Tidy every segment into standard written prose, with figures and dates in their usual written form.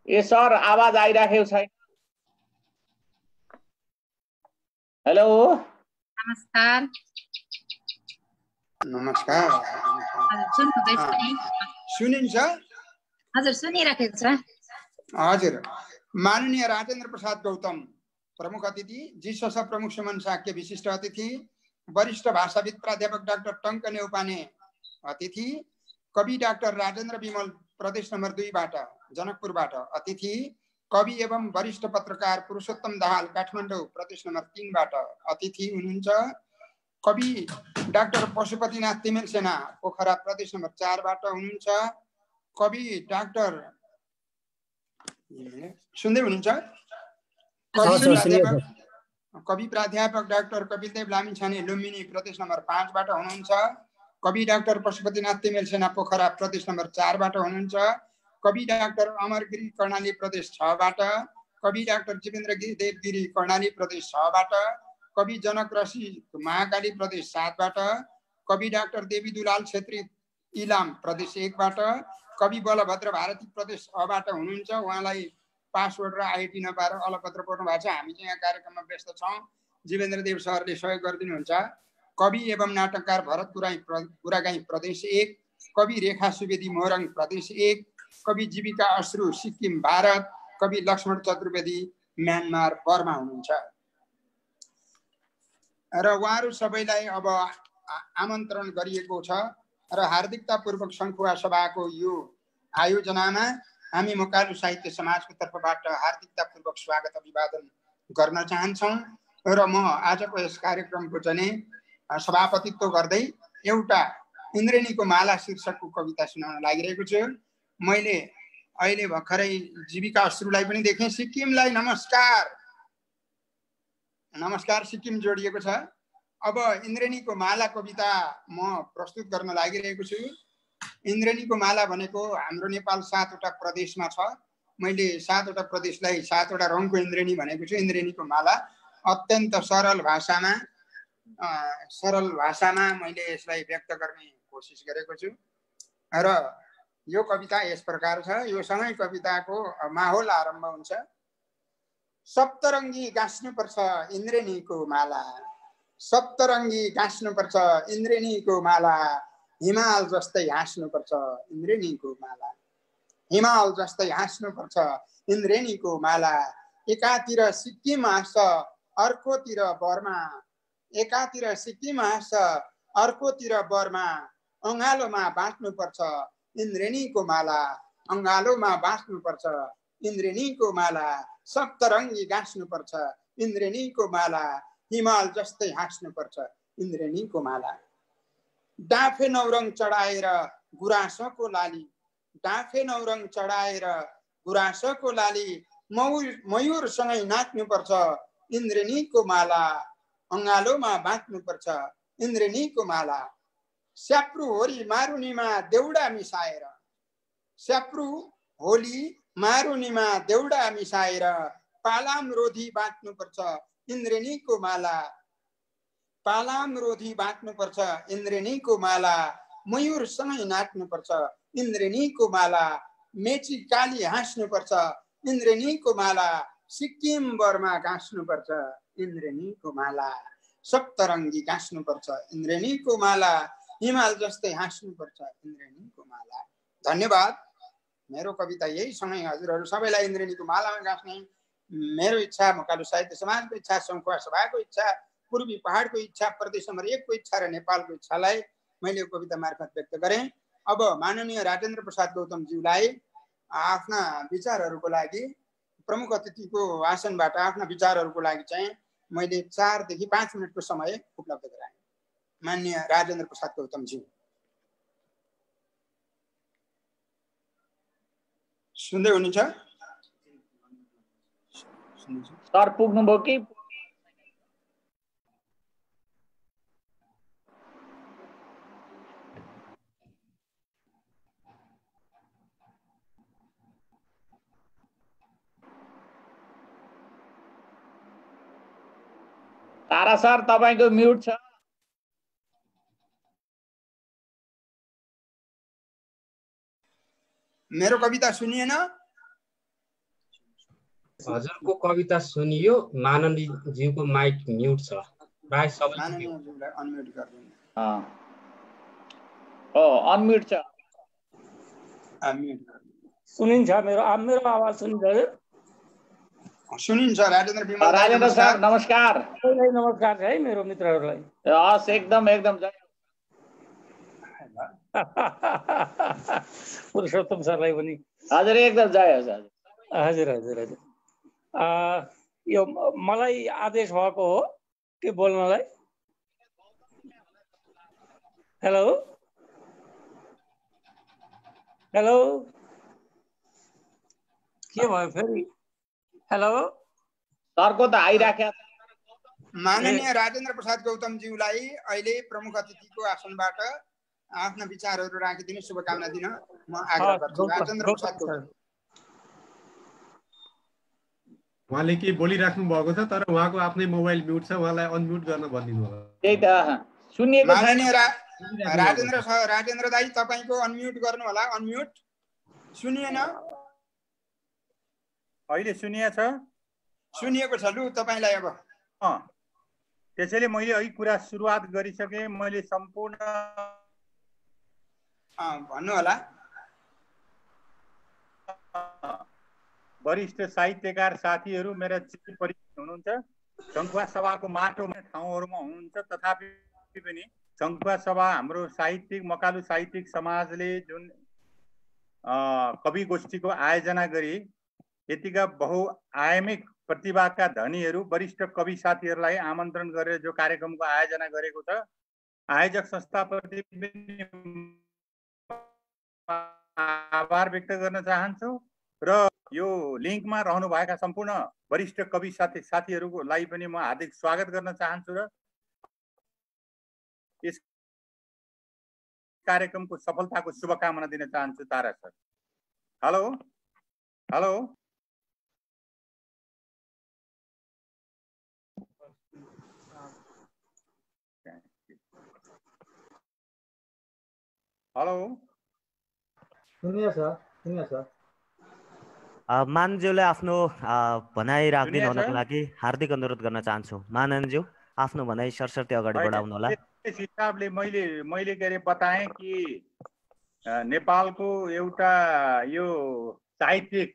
ए sir आवाज आइराखेको छैन। हेलो नमस्कार। नमस्कार। हजुर सुन्नुहुँदैछ नि? सुनिन्छ? हजुर सुनिराखेको छ। हजुर। माननीय राजेन्द्र प्रसाद गौतम प्रमुख अतिथि, जीसस प्रमुख सुमन साक्य विशिष्ट अतिथि, वरिष्ठ भाषाविद प्राध्यापक डाक्टर टङ्क नेउपाने अतिथि, कवि डाक्टर राजेन्द्र विमल प्रदेश नम्बर 2 बाट जनकपुरबाट अतिथि, कवि एवं वरिष्ठ पत्रकार पुरुषोत्तम दाहाल काठमाडौँ प्रदेश नम्बर 3 बाट अतिथि हुनुहुन्छ। कवि डाक्टर पशुपतिनाथ तिमेल सेना पोखरा प्रदेश नम्बर 4 बाट हुनुहुन्छ। कवि डाक्टर सुन्दै हुनुहुन्छ? कवि प्राध्यापक डाक्टर कपिलदेव लामिछाने लुम्बिनी प्रदेश नम्बर 5 बाट हुनुहुन्छ। कवि डाक्टर पशुपतिनाथ तिमेल सेना पोखरा प्रदेश नम्बर 4 बाट हुनुहुन्छ। कवि डाक्टर अमरगिरी कर्णाली प्रदेश 6 बाट, कवि डाक्टर जीवेन्द्र देवगिरी कर्णाली प्रदेश 6 बाट, कवि जनक रसी महाकाली प्रदेश 7 बाट, कवि डाक्टर देवी दुलाल छेत्री इलाम प्रदेश 1 बाट, कवि बलभद्र भारती प्रदेश 6 बाट हुनुहुन्छ। उहाँलाई पासवर्ड र आइडी नपाएर अलपत्र पर्नु भएको छ। हामी चाहिँ यहाँ कार्यक्रममा व्यस्त छौँ। जीवेन्द्र देव सरले सहयोग गरिदिनुहुन्छ। कवि एवं नाटककार भरत गुरागाई प्रदेश 1, कवि रेखा सुवेदी मोरङ प्रदेश 1, कवि जीविका अश्रु सिक्किम भारत, कवि लक्ष्मण चतुर्वेदी म्यानमार बर्मा हुनुहुन्छ। र उहाँहरू सबैलाई अब आमन्त्रण गरिएको छ र हार्दिकतापूर्वक शङ्खुवा सभाको यो आयोजनामा हामी मकालु साहित्य समाजको तर्फबाट हार्दिकतापूर्वक स्वागत अभिवादन गर्न चाहन्छौँ। र म आजको यस कार्यक्रमको चाहिँ सभापतित्व गर्दै एउटा इन्द्रेणीको माला शीर्षकको कविता सुनाउन लागिरहेको छु। मैले अहिले भर्खरै जीविका अश्रुलाई पनि देखेँ। सिक्किमलाई नमस्कार। नमस्कार सिक्किम जोडिएको छ। अब इन्द्रेणीको माला कविता म प्रस्तुत गर्न लागिरहेको छु। इन्द्रेणीको माला भनेको हाम्रो नेपाल 7 वटा प्रदेशमा छ। मैले 7 वटा प्रदेशलाई 7 वटा रङको इन्द्रेणी भनेको छु। इन्द्रेणीको माला अत्यन्त सरल भाषामा मैले यसलाई व्यक्त गर्ने कोसिस गरेको छु। र यो कविता यस प्रकार छ। यो सँगै कविताको माहौल आरम्भ हुन्छ। सप्तरङ्गी गाँस्नुपर्छ इन्द्रेणीको माला, सप्तरङ्गी गाँस्नुपर्छ इन्द्रेणीको माला, हिमाल जस्तै हाँस्नुपर्छ इन्द्रेणीको माला, हिमाल जस्तै हाँस्नुपर्छ इन्द्रेणीको माला। एकातिर सिक्किम हाँस्छ अर्कोतिर बर्मा, एकातिर सिक्किम हाँस्छ अर्कोतिर बर्मा, अँगालोमा बाँच्नुपर्छ इन्द्रेणीको माला, अँगालोमा बाँच्नुपर्छ इन्द्रेणीको माला। सप्तरङ्गी गाँस्नुपर्छ इन्द्रेणीको माला, हिमाल जस्तै हाँस्नुपर्छ इन्द्रेणीको माला। डाँफे नौरङ चढाएर गुराँसको लाली, डाँफे नौरङ चढाएर गुराँसको लाली, मयूरसँगै नाच्नुपर्छ इन्द्रेणीको माला, अँगालोमा बाँच्नुपर्छ इन्द्रेणीको माला। स्याप्रु होली मारुनीमा देउडा मिसाएर, स्याप्रु होली मारुनीमा देउडा मिसाएर, पालाम रोधी बाँच्नुपर्छ इन्द्रेणीको माला, पालाम रोधी बाँच्नुपर्छ इन्द्रेणीको माला। मयूरसँगै नाच्नुपर्छ इन्द्रेणीको माला, मेची काली हाँस्नुपर्छ इन्द्रेणीको माला, सिक्किम बर्मा गाँस्नुपर्छ इन्द्रेणीको माला। सप्तरङ्गी गाँस्नुपर्छ इन्द्रेणीको माला, हिमाल जस्तै हाँस्नुपर्छ इन्द्रेणीको माला। धन्यवाद। मेरो कविता यही सँगै हजुरहरू सबैलाई इन्द्रेणीको मालामा गाँस्ने मेरो इच्छा, मकालु साहित्य समाजको इच्छा, शङ्खुवा सभाको इच्छा, पूर्वी पहाडको इच्छा, प्रदेश नम्बर 1 को इच्छा र नेपालको इच्छालाई मैले यो कविता मार्फत व्यक्त गरेँ। अब माननीय राजेन्द्र प्रसाद गौतमज्यूलाई आफ्ना विचारहरूको लागि प्रमुख अतिथिको आसनबाट आफ्ना विचारहरूको लागि चाहिँ मैले 4 देखि 5 मिनटको समय उपलब्ध गराएँ। माननीय राजेन्द्र प्रसाद गौतमज्यू सुन्दै हुनुहुन्छ? सर पुग्नुभयो कि? तारा सर तपाईको म्युट छ। मेरो कविता सुनिएन? हजुरको कविता सुनियो। माननीयज्यूको माइक म्युट छ। प्राय सबै माननीयज्यूलाई अनम्युट गरिदिनु। अनम्युट छ। अनम्युट सुनिन्छ मेरो आवाज सुनिन्छ हजुर? सुनिन्छ। राजेन्द्र विमल दाइ राजेन्द्र सर नमस्कार। नमस्कार है मेरो मित्रहरूलाई। हस् एकदम एकदम जय। पुरुषोत्तम सरलाई पनि हजुर एकदम जय होस्। हजुर हजुर हजुर। यो मलाई आदेश भएको हो के बोल्नलाई? हेलो हेलो के भयो फेरि? हेलो सरको त आइराख्या। माननीय राजेन्द्र प्रसाद गौतमज्यूलाई अहिले प्रमुख अतिथिको आसनबाट आफ्ना विचारहरू राखिदिने शुभकामना दिन म आग्रह गर्छु। राजेन्द्र प्रसाद गौतम। उहाँले के बोलिराख्नु भएको छ तर उहाँको आफ्नै मोबाइल म्युट छ। उहाँलाई अनम्युट गर्न भनिदिनु होला। त्यही त सुनिएको छैन। माननीय राजेन्द्र दाइ तपाईको अनम्युट गर्नु होला। अनम्युट सुनिएन? अहिले सुनिएको छ? सुनिएको छ। लु तपाईलाई अब त्यसैले मैले अघि कुरा सुरुवात गरिसके। मैले सम्पूर्ण भन्नु होला। वरिष्ठ साहित्यकार साथीहरू मेरा चिरपरिचित हुनुहुन्छ। सङ्खुवा सभाको माटो ठाउँहरूमा हुनुहुन्छ। तथापि पनि सङ्खुवा सभा हाम्रो साहित्यिक मकालु साहित्यिक समाजले जुन कवि गोष्ठीको आयोजना गरी यतिका बहुआयामिक प्रतिभाका धनीहरू वरिष्ठ कवि साथीहरूलाई आमन्त्रण गरेर जो कार्यक्रमको आयोजना गरेको छ, आयोजक संस्थाप्रति आभार व्यक्त गर्न चाहन्छु र यो लिङ्कमा रहनुभएका सम्पूर्ण वरिष्ठ कवि साथीहरूलाई पनि म हार्दिक स्वागत गर्न चाहन्छु र यस कार्यक्रमको सफलताको शुभकामना दिन चाहन्छु। तारा सर। हेलो हेलो हेलो सुनिन्छ। मानज्यूले आफ्नो भनाइ राखिदिनु हुनको लागि हार्दिक अनुरोध गर्न चाहन्छु। माननज्यू आफ्नो भनाइ सरसर्ती अगाडि बढाउनु होला। त्यस हिसाबले मैले के अरे बताएँ कि नेपालको एउटा यो साहित्यिक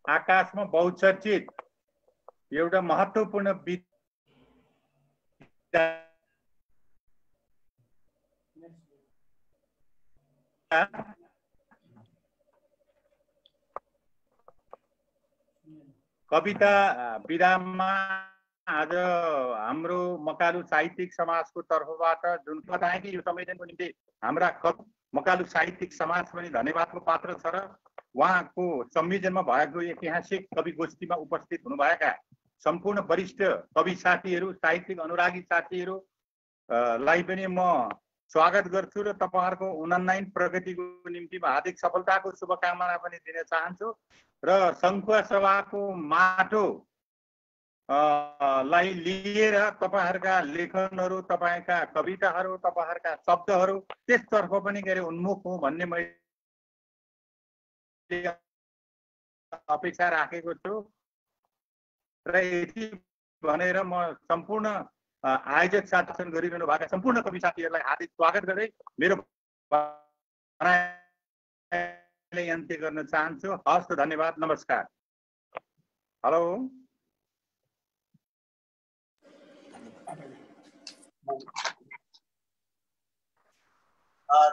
आकाशमा बहुचर्चित एउटा महत्त्वपूर्ण कविता विधामा आज हाम्रो मकालु साहित्यिक समाजको तर्फबाट जुन बताएँ कि यो संवेदनको निम्ति हाम्रा मकालु साहित्यिक समाज पनि धन्यवादको पात्र छ र उहाँको संयोजनमा भएको ऐतिहासिक कवि गोष्ठीमा उपस्थित हुनुभएका सम्पूर्ण वरिष्ठ कवि साथीहरू, साहित्यिक अनुरागी साथीहरूलाई पनि म स्वागत गर्छु र तपाईहरुको उन्नयन प्रगतिको निम्ति हार्दिक सफलताको शुभकामना पनि दिन चाहन्छु र सङ्खुवा सभाको माटो लाई लिएर तपाईहरुका लेखनहरू, तपाईका कविताहरू, तपाईहरुका शब्दहरू त्यसतर्फ पनि के अरे उन्मुख हो भन्ने मैले अपेक्षा राखेको छु र यति भनेर म सम्पूर्ण आयोजक साथीसँग गरिरहनु भएका सम्पूर्ण कवि साथीहरूलाई हार्दिक स्वागत गर्दै मेरो भनाइलाई अन्त्य गर्न चाहन्छु। हस्त धन्यवाद, नमस्कार। हेलो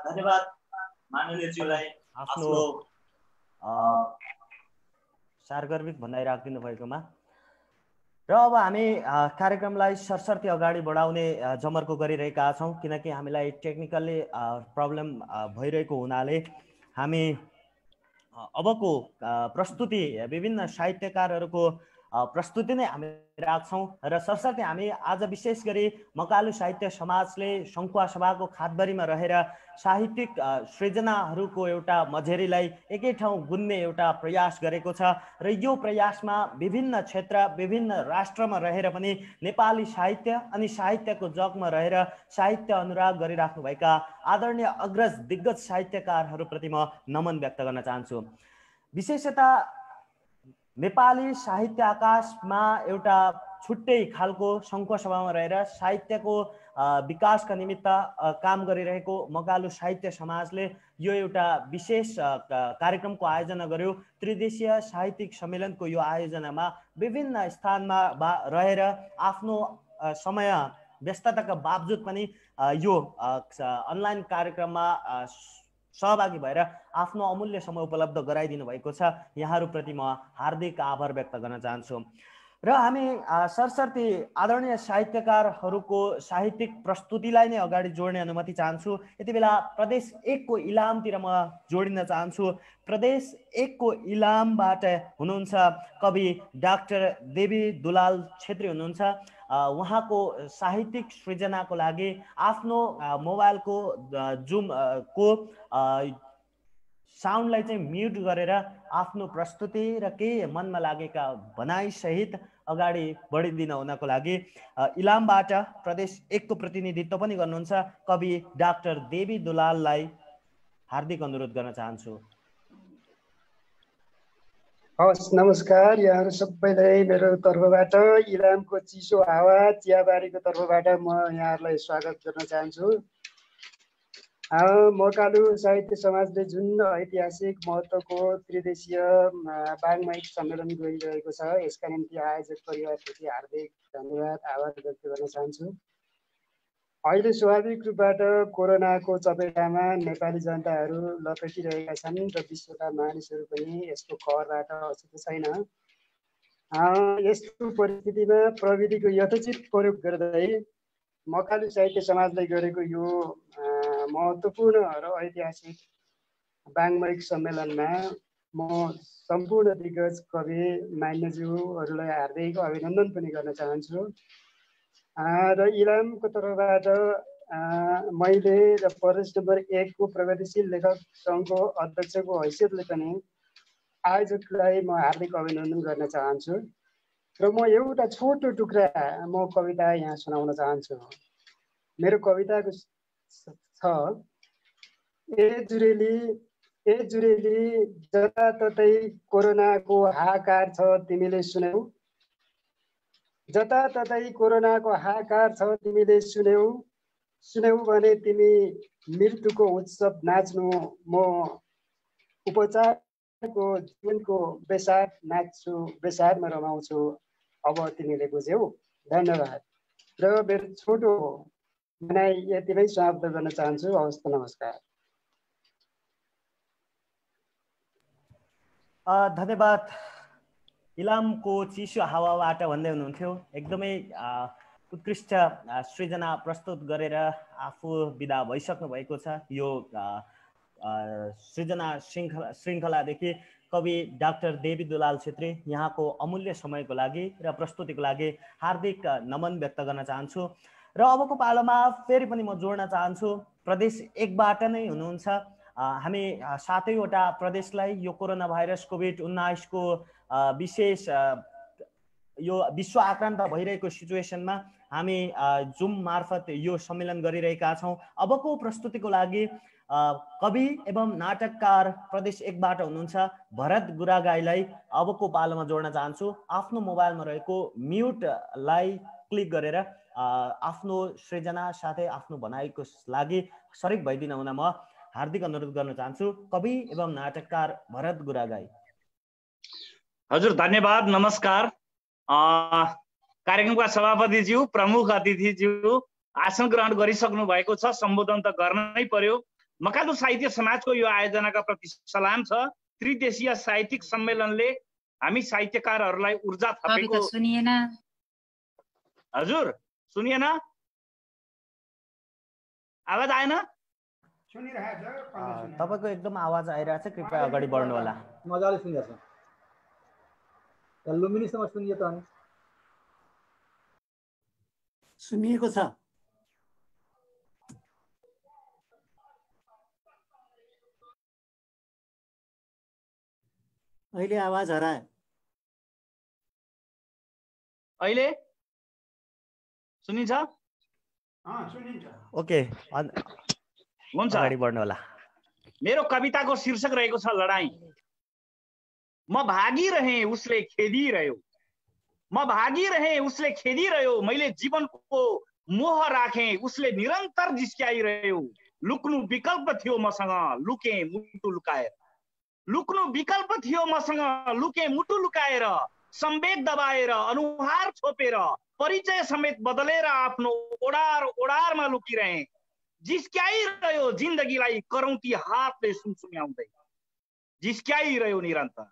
धन्यवाद माननीय ज्यूलाई आफ्नो सार्वजनिक भनाइ राखिदिनु भएकोमा। र अब हामी कार्यक्रमलाई सरसर्ती अगाडि बढाउने जमर्को गरिरहेका छौँ किनकि हामीलाई टेक्निकल्ली प्रब्लम भइरहेको हुनाले हामी अबको प्रस्तुति विभिन्न साहित्यकारहरूको प्रस्तुति नै हामी राख्छौँ र सरसर्ती हामी आज विशेष गरी मकालु साहित्य समाजले सङ्खुवा सभाको खातबारीमा रहेर साहित्यिक सृजनाहरूको एउटा मझेरीलाई एकै ठाउँ गुन्ने एउटा प्रयास गरेको छ र यो प्रयासमा विभिन्न क्षेत्र विभिन्न राष्ट्रमा रहेर पनि नेपाली साहित्य अनि साहित्यको जगमा रहेर साहित्य अनुराग गरिराख्नुभएका आदरणीय अग्रज दिग्गज साहित्यकारहरूप्रति म नमन व्यक्त गर्न चाहन्छु। विशेषतः नेपाली साहित्य आकाशमा एउटा छुट्टै खालको शङ्खसभामा रहेर साहित्यको विकासका निमित्त काम गरिरहेको मकालु साहित्य समाजले यो एउटा विशेष कार्यक्रमको आयोजना गर्यो। त्रिदेशीय साहित्यिक सम्मेलनको यो आयोजनामा विभिन्न स्थानमा रहेर आफ्नो समय व्यस्तताका बावजुद पनि यो अनलाइन कार्यक्रममा सहभागी भएर आफ्नो अमूल्य समय उपलब्ध गराइदिनु भएको छ। यहाँहरूप्रति म हार्दिक आभार व्यक्त गर्न चाहन्छु। र हामी सरसर्ती आदरणीय साहित्यकारहरूको साहित्यिक प्रस्तुतिलाई नै अगाडि जोड्ने अनुमति चाहन्छु। यति बेला प्रदेश 1 को इलामतिर म जोडिन चाहन्छु। प्रदेश 1 को इलामबाट हुनुहुन्छ कवि डाक्टर देवी दुलाल छेत्री हुनुहुन्छ। उहाँको साहित्यिक सृजनाको लागि आफ्नो मोबाइलको जुमको साउन्डलाई चाहिँ म्युट गरेर आफ्नो प्रस्तुति र केही मनमा लागेका भनाइसहित अगाडि बढिदिन हुनको लागि इलामबाट प्रदेश 1 को प्रतिनिधित्व पनि गर्नुहुन्छ कवि डाक्टर देवी दुलाललाई हार्दिक अनुरोध गर्न चाहन्छु। हवस्, नमस्कार यहाँहरू सबैलाई मेरो तर्फबाट, इलामको चिसो हावा चियाबारीको तर्फबाट म यहाँहरूलाई स्वागत गर्न चाहन्छु। मकालु साहित्य समाजले जुन ऐतिहासिक महत्त्वको त्रिदेशीय वाङ्मयिक सम्मेलन गरिरहेको छ, यसका निम्ति आयोजक परिवारप्रति हार्दिक धन्यवाद आभार व्यक्त गर्न चाहन्छु। अहिले स्वाभाविक रूपबाट कोरोनाको चपेटामा नेपाली जनताहरू लपेटिरहेका छन् र विश्वका मानिसहरू पनि यसको खबरबाट अछुत छैन। यस्तो परिस्थितिमा प्रविधिको यथोचित प्रयोग गर्दै मकालु साहित्य समाजले गरेको यो महत्त्वपूर्ण र ऐतिहासिक वाङ्मयिक सम्मेलनमा म सम्पूर्ण दिग्गज कवि मान्यज्यूहरूलाई हार्दिक अभिनन्दन पनि गर्न चाहन्छु। र इलामको तर्फबाट मैले र प्रदेश नम्बर 1 को प्रगतिशील लेखक सङ्घको अध्यक्षको हैसियतले पनि आयोजकलाई म हार्दिक अभिनन्दन गर्न चाहन्छु। र म एउटा छोटो टुक्रा म कविता यहाँ सुनाउन चाहन्छु। मेरो कविताको छ, ए जुरेली जताततै कोरोनाको हाहाकार छ तिमीले सुन्यौ, जताततै कोरोनाको हाहाकार छ तिमीले सुन्यौ भने तिमी मृत्युको उत्सव नाच्नु, म उपचारको जीवनको बेसार नाच्छु, बेसारमा रमाउँछु, अब तिमीले बुझ्यौ। धन्यवाद। र मेरो छोटो भनाइ यतिमै समाप्त गर्न चाहन्छु। हवस् त, नमस्कार। धन्यवाद। इलामको चिसो हावाबाट भन्दै हुनुहुन्थ्यो। एकदमै उत्कृष्ट सृजना प्रस्तुत गरेर आफू बिदा भइसक्नु भएको छ। यो सृजना श्रृङ्खलादेखि कवि डाक्टर देवी दुलाल छेत्री यहाँको अमूल्य समयको लागि र प्रस्तुतिको लागि हार्दिक नमन व्यक्त गर्न चाहन्छु। र अबको पालोमा फेरि पनि म जोड्न चाहन्छु, प्रदेश 1 बाट नै हुनुहुन्छ। हामी 7वटा प्रदेशलाई यो कोरोना भाइरस कोभिड-19 को विशेष यो विश्व आक्रान्त भइरहेको सिचुएसनमा हामी जुम मार्फत यो सम्मेलन गरिरहेका छौँ। अबको प्रस्तुतिको लागि कवि एवं नाटककार प्रदेश 1 बाट हुनुहुन्छ भरत गुरागाईलाई अबको पालोमा जोड्न चाहन्छु। आफ्नो मोबाइलमा रहेको म्युटलाई क्लिक गरेर आफ्नो सृजना साथै आफ्नो भनाइको लागि सरिक भइदिन हुन म हार्दिक अनुरोध गर्न चाहन्छु। कवि एवं नाटककार भरत गुरागाई। हजुर, धन्यवाद, नमस्कार। कार्यक्रमका सभापतिज्यू, प्रमुख अतिथिज्यू आसन ग्रहण गरिसक्नु भएको छ, सम्बोधन त गर्नै पर्यो। मकालु साहित्य समाजको यो आयोजनाका प्रति सलाम छ। त्रिदेशीय साहित्यिक सम्मेलनले हामी साहित्यकारहरूलाई ऊर्जा थपेको। सुनिएन? हजुर, सुनिएन? आवाज आएन? तपाईको एकदम आवाज आइरहेछ, कृपया अगाडि बढ्नु होला। मजाले सुनिएको छ। लुम्बिनीसँग सुनियो त? अनि सुनिएको छ। अहिले आवाज हरायो। अहिले सुनिन्छ? सुनिन्छ। ओके, हुन्छ, अगाडि बढ्नु होला। मेरो कविताको शीर्षक रहेको छ लडाई। म भागिरहेँ उसले खेदिरह्यो, म भागिरहेँ उसले खेदिरह्यो, मैले जीवनको मोह राखेँ उसले निरन्तर जिस्क्याइरह्यो। लुक्नु विकल्प थियो मसँग, लुके मुटु लुकाएर, लुक्नु विकल्प थियो मसँग, लुके मुटु लुकाएर, संवेग दबाएर अनुहार छोपेर परिचय समेत बदलेर आफ्नो ओडार ओडारमा लुकिरहे। जिस्क्याइरह्यो जिन्दगीलाई करौटी हातले सुमसुम्याउँदै, जिस्क्याइरह्यो निरन्तर।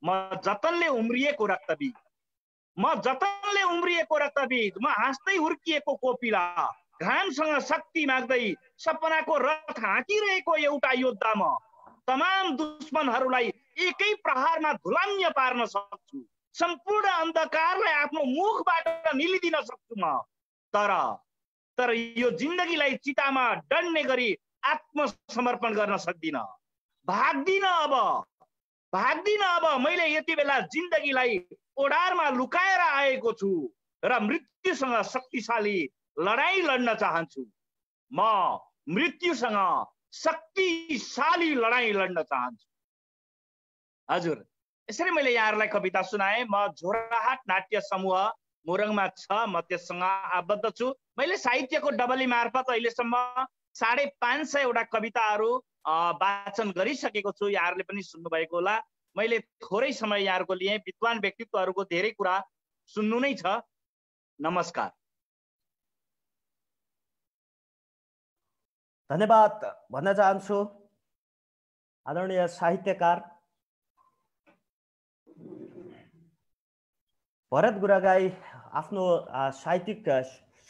म जतनले उम्रिएको रक्तबीज, म जतनले उम्रिएको रक्तबीज, म हाँस्दै हुर्किएको कोपिला, घामसँग शक्ति माग्दै सपनाको रथ हाँकिरहेको एउटा योद्धा म। तमाम दुश्मनहरूलाई एकै प्रहारमा धुलान्य पार्न सक्छु, सम्पूर्ण अन्धकारलाई आफ्नो मुखबाट निलिदिन सक्छु म। तर यो जिन्दगीलाई चितामा डढ्ने गरी आत्मसमर्पण गर्न सक्दिन। भाग्दिन अब, भाग्दिन अब। मैले यति बेला जिन्दगीलाई ओडारमा लुकाएर आएको छु र मृत्युसँग शक्तिशाली लडाई लड्न चाहन्छु। म मृत्युसँग शक्तिशाली लडाई लड्न चाहन्छु। हजुर, यसरी मैले यहाँहरूलाई कविता सुनाएँ। म झोराहाट नाट्य समूह मोरङमा छ, म त्यससँग आबद्ध छु। मैले साहित्यको डबली मार्फत अहिलेसम्म 550 वटा कविताहरू वाचन गरिसकेको छु। यहाँहरूले पनि सुन्नुभएको होला। मैले थोरै समय यहाँहरूको लिए, विद्वान व्यक्तित्वहरूको धेरै कुरा सुन्नु नै छ। नमस्कार। धन्यवाद भन्न चाहन्छु आदरणीय साहित्यकार भरत गुरागाई। आफ्नो साहित्यिक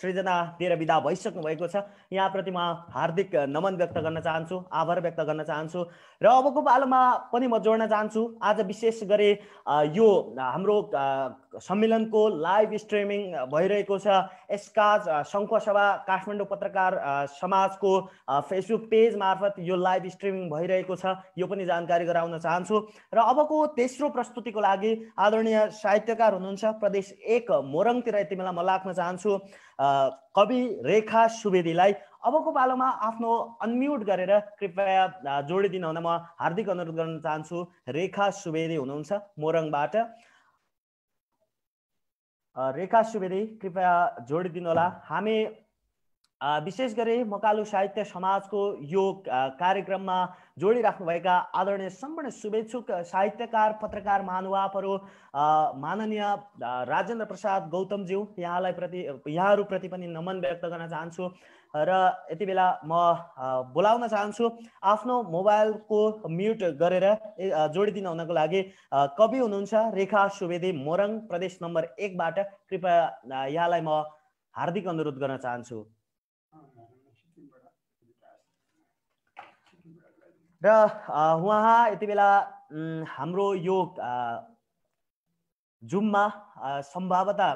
सृजना दिएर विदा भइसक्नु भएको छ। यहाँप्रति म हार्दिक नमन व्यक्त गर्न चाहन्छु, आभार व्यक्त गर्न चाहन्छु। र अबको पालोमा पनि म जोड्न चाहन्छु, आज विशेष गरी यो हाम्रो सम्मेलनको लाइभ स्ट्रिमिङ भइरहेको छ। एसकाज सङ्खुवासभा काठमाडौँ पत्रकार समाजको फेसबुक पेज मार्फत यो लाइभ स्ट्रिमिङ भइरहेको छ, यो पनि जानकारी गराउन चाहन्छु। र अबको तेस्रो प्रस्तुतिको लागि आदरणीय साहित्यकार हुनुहुन्छ प्रदेश 1 मोरङतिर यति बेला म लाग्न चाहन्छु कवि रेखा सुवेदीलाई। अबको पालोमा आफ्नो अनम्युट गरेर कृपया जोडिदिन हुन म हार्दिक अनुरोध गर्न चाहन्छु। रेखा सुवेदी हुनुहुन्छ मोरङबाट। रेखा सुवेदी कृपया जोडिदिनु होला। हामी विशेष गरी मकालु साहित्य समाजको यो कार्यक्रममा जोडिराख्नुभएका आदरणीय सम्पूर्ण शुभेच्छुक साहित्यकार पत्रकार महानुभावहरू माननीय राजेन्द्र प्रसाद गौतमज्यू, यहाँहरूप्रति पनि नमन व्यक्त गर्न चाहन्छु। र यति बेला म बोलाउन चाहन्छु आफ्नो मोबाइलको म्युट गरेर जोडिदिन हुनको लागि कवि हुनुहुन्छ रेखा सुवेदी मोरङ प्रदेश नम्बर 1 बाट। कृपया यहाँलाई म हार्दिक अनुरोध गर्न चाहन्छु। र उहाँ यति बेला हाम्रो यो जुममा सम्भवतः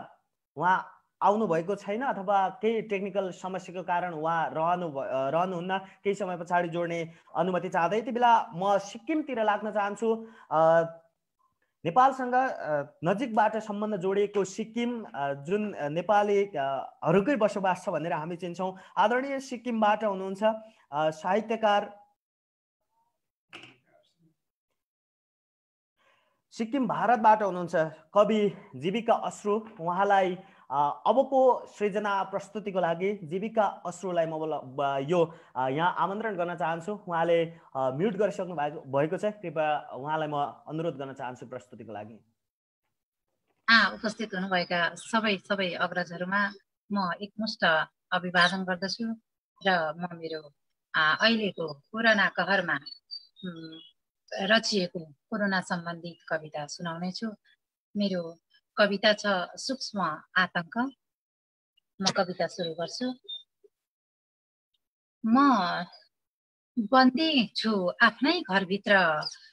उहाँ आउनु भएको छैन अथवा केही टेक्निकल समस्याको कारण उहाँ रहनुहुन्न। केही समय पछाडि जोड्ने अनुमति चाहँदै यति बेला म सिक्किमतिर लाग्न चाहन्छु। नेपालसँग नजिकबाट सम्बन्ध जोडिएको सिक्किम, जुन नेपालीहरूकै बसोबास छ भनेर हामी चिन्छौँ। आदरणीय सिक्किमबाट हुनुहुन्छ साहित्यकार सिक्किम भारतबाट हुनुहुन्छ कवि जीविका अश्रु। उहाँलाई अबको सृजना प्रस्तुतिको लागि जीविका अश्रुलाई म यो यहाँ आमन्त्रण गर्न चाहन्छु। उहाँले म्युट गरिसक्नु भएको छ। कृपया उहाँलाई म अनुरोध गर्न चाहन्छु प्रस्तुतिको लागि। उपस्थित हुनुभएका सबै अग्रजहरूमा म एकमुष्ट अभिवादन गर्दछु र म मेरो अहिलेको कोरोना कहरमा रचिएको कोरोना सम्बन्धी कविता सुनाउनेछु। मेरो कविता छ सूक्ष्म आतंक। म कविता सुरु गर्छु। म बन्दी छु आफ्नै घरभित्र,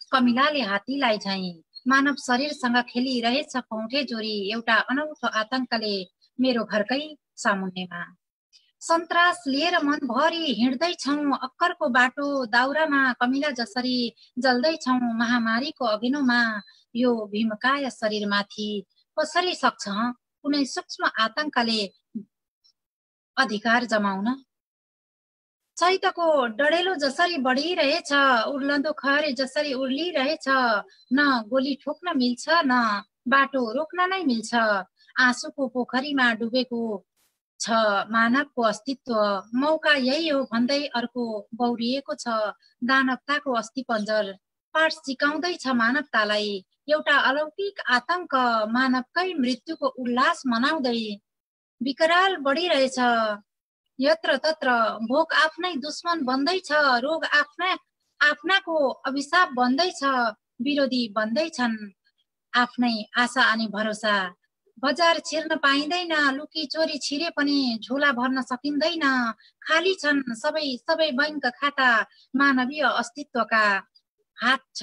कमिलाले हात्तीलाई झैं मानव शरीरसँग खेलिरहेछ पौठे जोरी। एउटा अनौठो आतंकले मेरो घरकै सामुन्नेमा सन्तास लिएर मनभरि हिँड्दैछौँ अक्करको बाटो दाउरामा, कमिला जसरी जल्दैछौँ महामारीको अघिनोमा। यो भीमकाय शरीरमाथि कसरी सक्छ कुनै सूक्ष्म आतंकले अधिकार जमाउन? चैतको डढेलो जसरी बढिरहेछ, उर्लदो खहरे जसरी उर्लिरहेछ, न गोली ठोक्न मिल्छ न बाटो रोक्न नै मिल्छ। आँसुको पोखरीमा डुबेको छ मानवको अस्तित्व, मौका यही हो भन्दै अर्को बौरिएको छ। दानवताको अस्थिपञ्जर पाठ सिकाउँदैछ मानवतालाई, एउटा अलौकिक आतंक मानवकै मृत्युको उल्लास मनाउँदै। विकराल बढिरहेछ यत्र तत्र, भोक आफ्नै दुश्मन बन्दैछ, रोग आफ्नाको अभिशाप बन्दैछ, विरोधी बन्दैछन् आफ्नै आशा अनि भरोसा। बजार छिर्न पाइँदैन, लुकी चोरी छिरे पनि झोला भर्न सकिँदैन। खाली छन् सबै बैंक खाता, मानवीय अस्तित्वका हात छ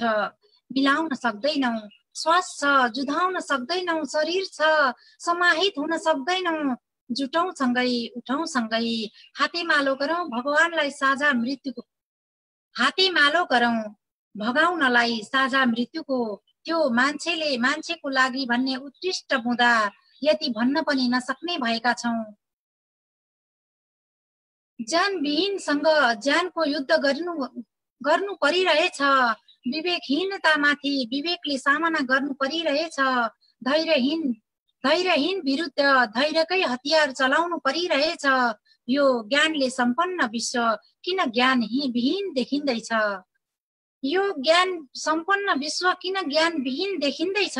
मिलाउन सक्दैनौ, श्वास छ जुधाउन सकदैनौ, शरीर छ समाहित हुन सक्दैनौ। जुटौँ सँगै उठौँ सँगै, हातेमालो गरौँ भगवानलाई साझा मृत्युको, हातेमालो गरौँ भगाउनलाई साझा मृत्युको। त्यो मान्छेले मान्छेको लागि भन्ने उत्कृष्ट मुद्दा यति भन्न पनि नसक्ने भएका छौँ। ज्यानविहीनसँग ज्यानको युद्ध गर्नु परिरहेछ, विवेकहीनतामाथि विवेकले सामना गर्नु परिरहेछ। धैर्यहीन विरुद्ध धैर्यकै हतियार चलाउनु परिरहेछ। यो ज्ञानले सम्पन्न विश्व किन ज्ञानविहीन देखिँदैछ? यो ज्ञान सम्पन्न विश्व किन ज्ञानविहीन देखिँदैछ?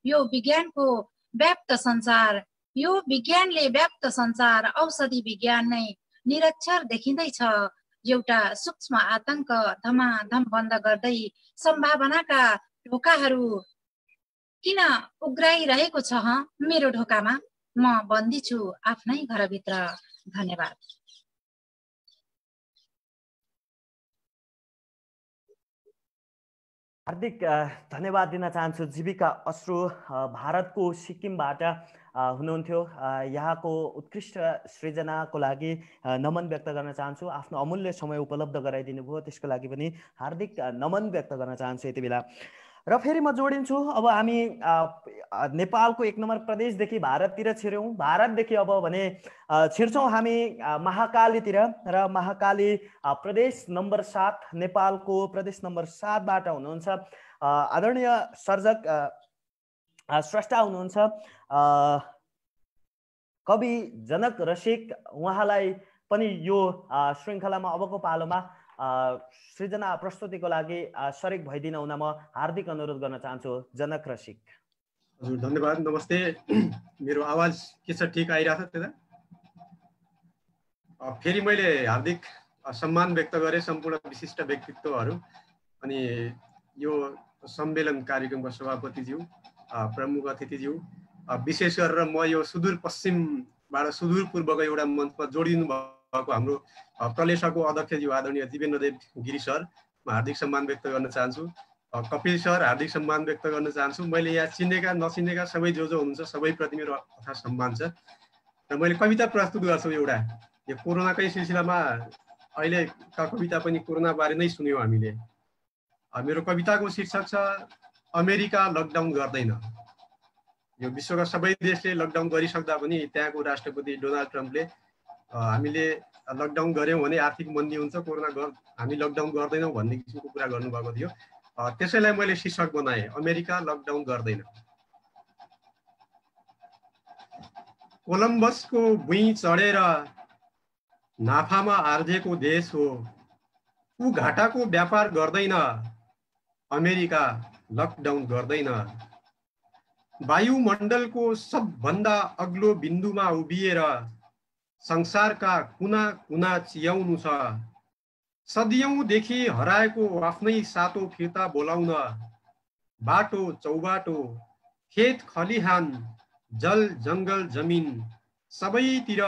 यो विज्ञानको व्याप्त संसार, यो विज्ञानले व्याप्त संसार औषधि विज्ञान नै निरक्षर देखिँदैछ। एउटा सूक्ष्म आतंक धमाधम बन्द गर्दै सम्भावनाका ढोकाहरू किन उग्राइरहेको छ मेरो ढोकामा? म बन्दी छु आफ्नै घरभित्र। धन्यवाद। हार्दिक धन्यवाद दिन चाहन्छु। जीविका अश्रु भारतको सिक्किमबाट हुनुहुन्थ्यो। यहाँको उत्कृष्ट सृजनाको लागि नमन व्यक्त गर्न चाहन्छु। आफ्नो अमूल्य समय उपलब्ध गराइदिनु भयो, त्यसको लागि पनि हार्दिक नमन व्यक्त गर्न चाहन्छु यति बेला। र फेरि म जोडिन्छु। अब हामी नेपालको 1 नम्बर प्रदेशदेखि भारततिर छिर्यौँ। भारतदेखि अब भने छिर्छौँ हामी महाकालीतिर, र महाकाली प्रदेश नम्बर 7, नेपालको प्रदेश नम्बर 7बाट हुनुहुन्छ आदरणीय सर्जक स्रष्टा हुनुहुन्छ कवि जनक रसिक। उहाँलाई पनि यो श्रृङ्खलामा अबको पालोमा सृजना प्रस्तुतिको लागि सरिक भइदिन हुन म हार्दिक अनुरोध गर्न चाहन्छु। जनक रसिक। हजुर धन्यवाद, नमस्ते। मेरो आवाज के छ, ठिक आइरहेछ त्यता? फेरि मैले हार्दिक सम्मान व्यक्त गरेँ सम्पूर्ण विशिष्ट व्यक्तित्वहरू अनि यो सम्मेलन कार्यक्रमको सभापतिज्यू, प्रमुख अतिथिज्यू, विशेष गरेर म यो सुदूरपश्चिमबाट सुदूरपूर्वको एउटा मञ्चमा जोडिनु भएको हाम्रो प्रलेसको अध्यक्षज्यू आदरणीय जीवेन्द्रदेव गिरी सर, म हार्दिक सम्मान व्यक्त गर्न चाहन्छु। कपिल सर, हार्दिक सम्मान व्यक्त गर्न चाहन्छु। मैले यहाँ चिनेका नचिनेका सबै जो हुनुहुन्छ सबैप्रति मेरो अथाह सम्मान छ। र मैले कविता प्रस्तुत गर्छु एउटा। यो कोरोनाकै सिलसिलामा अहिलेका कविता पनि कोरोनाबारे नै सुन्यौँ हामीले। मेरो कविताको शीर्षक छ अमेरिका लकडाउन गर्दैन। यो विश्वका सबै देशले लकडाउन गरिसक्दा पनि त्यहाँको राष्ट्रपति डोनाल्ड ट्रम्पले हामीले लकडाउन गऱ्यौँ भने आर्थिक मन्दी हुन्छ, हामी लकडाउन गर्दैनौँ भन्ने किसिमको कुरा गर्नुभएको थियो। त्यसैलाई मैले शीर्षक बनाएँ अमेरिका लकडाउन गर्दैन। कोलम्बसको भुइँ चढेर नाफामा आर्जेको देश हो, ऊ घाटाको व्यापार गर्दैन, अमेरिका लकडाउन गर्दैन। वायुमण्डलको सबभन्दा अग्लो बिन्दुमा उभिएर संसारका कुना कुना चियाउनु छ। सदियौंदेखि हराएको आफ्नै सातो फिर्ता बोलाउन बाटो चौबाटो, खेत खलिहान, जल जङ्गल जमिन सबैतिर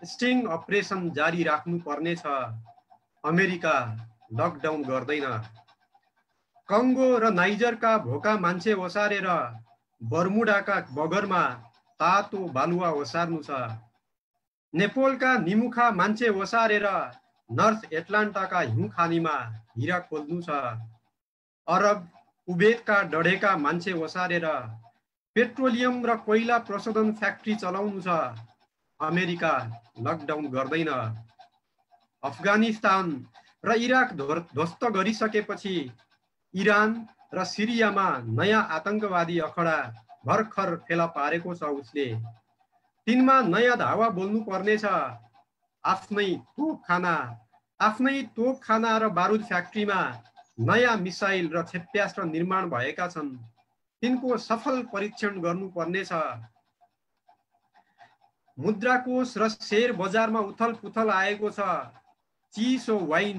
स्टिङ अपरेसन जारी राख्नु पर्नेछ। अमेरिका लकडाउन गर्दैन। कङ्गो र नाइजरका भोका मान्छे ओसारेर बर्मुडाका बगरमा तातो बालुवा ओसार्नु छ। नेपोलका निमुखा मान्छे ओसारेर नर्थ एटलान्टाका हिउँखानीमा हिरा खोज्नु छ। अरब कुवेतका डढेका मान्छे ओसारेर पेट्रोलियम र कोइला प्रशोधन फ्याक्ट्री चलाउनु छ। अमेरिका लकडाउन गर्दैन। अफगानिस्तान र इराक ध्वस्त गरिसकेपछि इरान र सिरियामा नयाँ आतंकवादी अखडा भर्खर फेला पारेको छ उसले। तिनमा नयाँ धावा बोल्नु पर्नेछ। आफ्नै तोपखाना र बारुद फ्याक्ट्रीमा नयाँ मिसाइल र क्षेप्यास्त्र निर्माण भएका छन्। तिनको सफल परीक्षण गर्नुपर्नेछ। मुद्राकोष र शेयर बजारमा उथल पुथल आएको छ। चिसो वाइन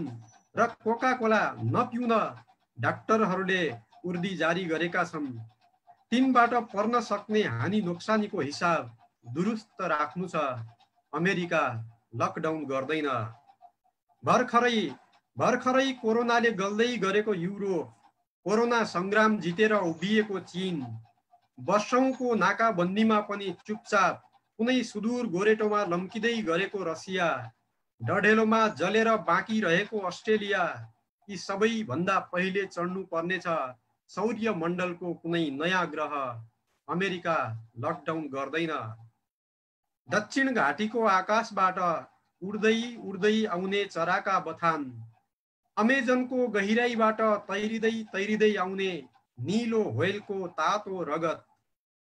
र कोका कोला नपिउन डाक्टरहरूले उर्दी जारी गरेका छन्। तिनबाट पर्न सक्ने हानि नोक्सानीको हिसाब दुरुस्त राख्नु छ। अमेरिका लकडाउन गर्दैन। भर्खरै कोरोनाले गल्दै गरेको युरोप, कोरोना संग्राम जितेर उभिएको चीन, वर्षौंको नाकाबन्दीमा पनि चुपचाप कुनै सुदूर गोरेटोमा लम्किँदै गरेको रसिया, डढेलोमा जलेर बाँकी रहेको अस्ट्रेलिया, यी सबैभन्दा पहिले चढ्नु पर्नेछ सौर्य मण्डलको कुनै नयाँ ग्रह। अमेरिका लकडाउन गर्दैन। दक्षिण घाटीको आकाशबाट उड्दै उड्दै आउने चराका बथान, अमेजनको गहिराईबाट तैरिँदै आउने नीलो व्हेलको तातो रगत,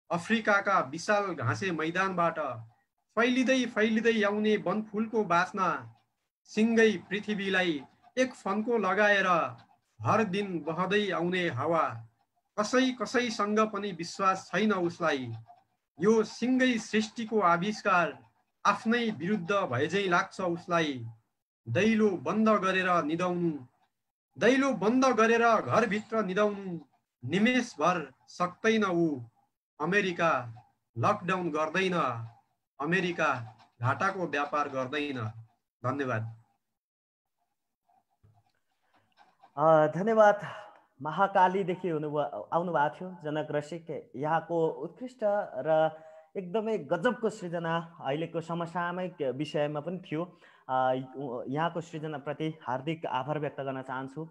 अफ्रिकाका विशाल घाँसे मैदानबाट फैलिँदै आउने वनफुलको बास्ना, सिंगै पृथ्वीलाई एक फन्को लगाएर हर दिन बहदै आउने हावा, कसैसँग पनि विश्वास छैन उसलाई। यो सिंगै सृष्टिको आविष्कार आफ्नै विरुद्ध भएझै लाग्छ उसलाई। दैलो बन्द गरेर घरभित्र निदाउनु निमेषभर सक्दैन ऊ। अमेरिका लकडाउन गर्दैन। अमेरिका घाटाको व्यापार गर्दैन। धन्यवाद। धन्यवाद। महाकालीदेखि आउनु भएको थियो जनक रसिक। यहाँको उत्कृष्ट र एकदमै गजबको सृजना अहिलेको समसामयिक विषयमा पनि थियो। यहाँको सृजनाप्रति हार्दिक आभार व्यक्त गर्न चाहन्छु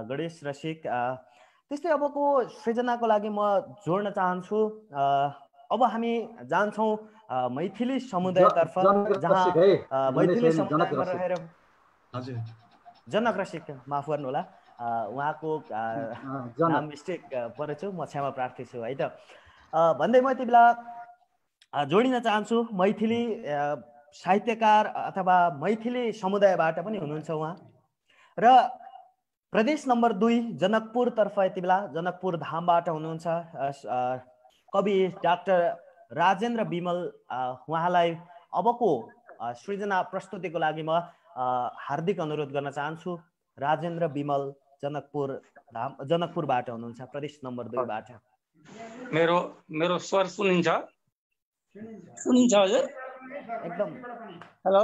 गणेश रसिक। त्यस्तै अबको सृजनाको लागि म जोड्न चाहन्छु। अब हामी जान्छौँ मैथिली समुदायतर्फ, जहाँ मैथिली समुदायमा रहेर जनक रसिक, माफ गर्नुहोला, उहाँको नाम मिस्टेक परेछु, म क्षमा प्रार्थी छु है त। भन्दै म यति बेला जोडिन चाहन्छु मैथिली साहित्यकार अथवा मैथिली समुदायबाट पनि हुनुहुन्छ उहाँ, र प्रदेश नम्बर 2 जनकपुरतर्फ यति बेला जनकपुर धामबाट हुनुहुन्छ कवि डाक्टर राजेन्द्र विमल। उहाँलाई अबको सृजना प्रस्तुतिको लागि म हार्दिक अनुरोध गर्न चाहन्छु। राजेन्द्र विमल जनकपुरबाट हुनुहुन्छ, प्रदेश नम्बर 2 बाट। मेरो स्वर सुनिन्छ हजुर? एकदम। हेलो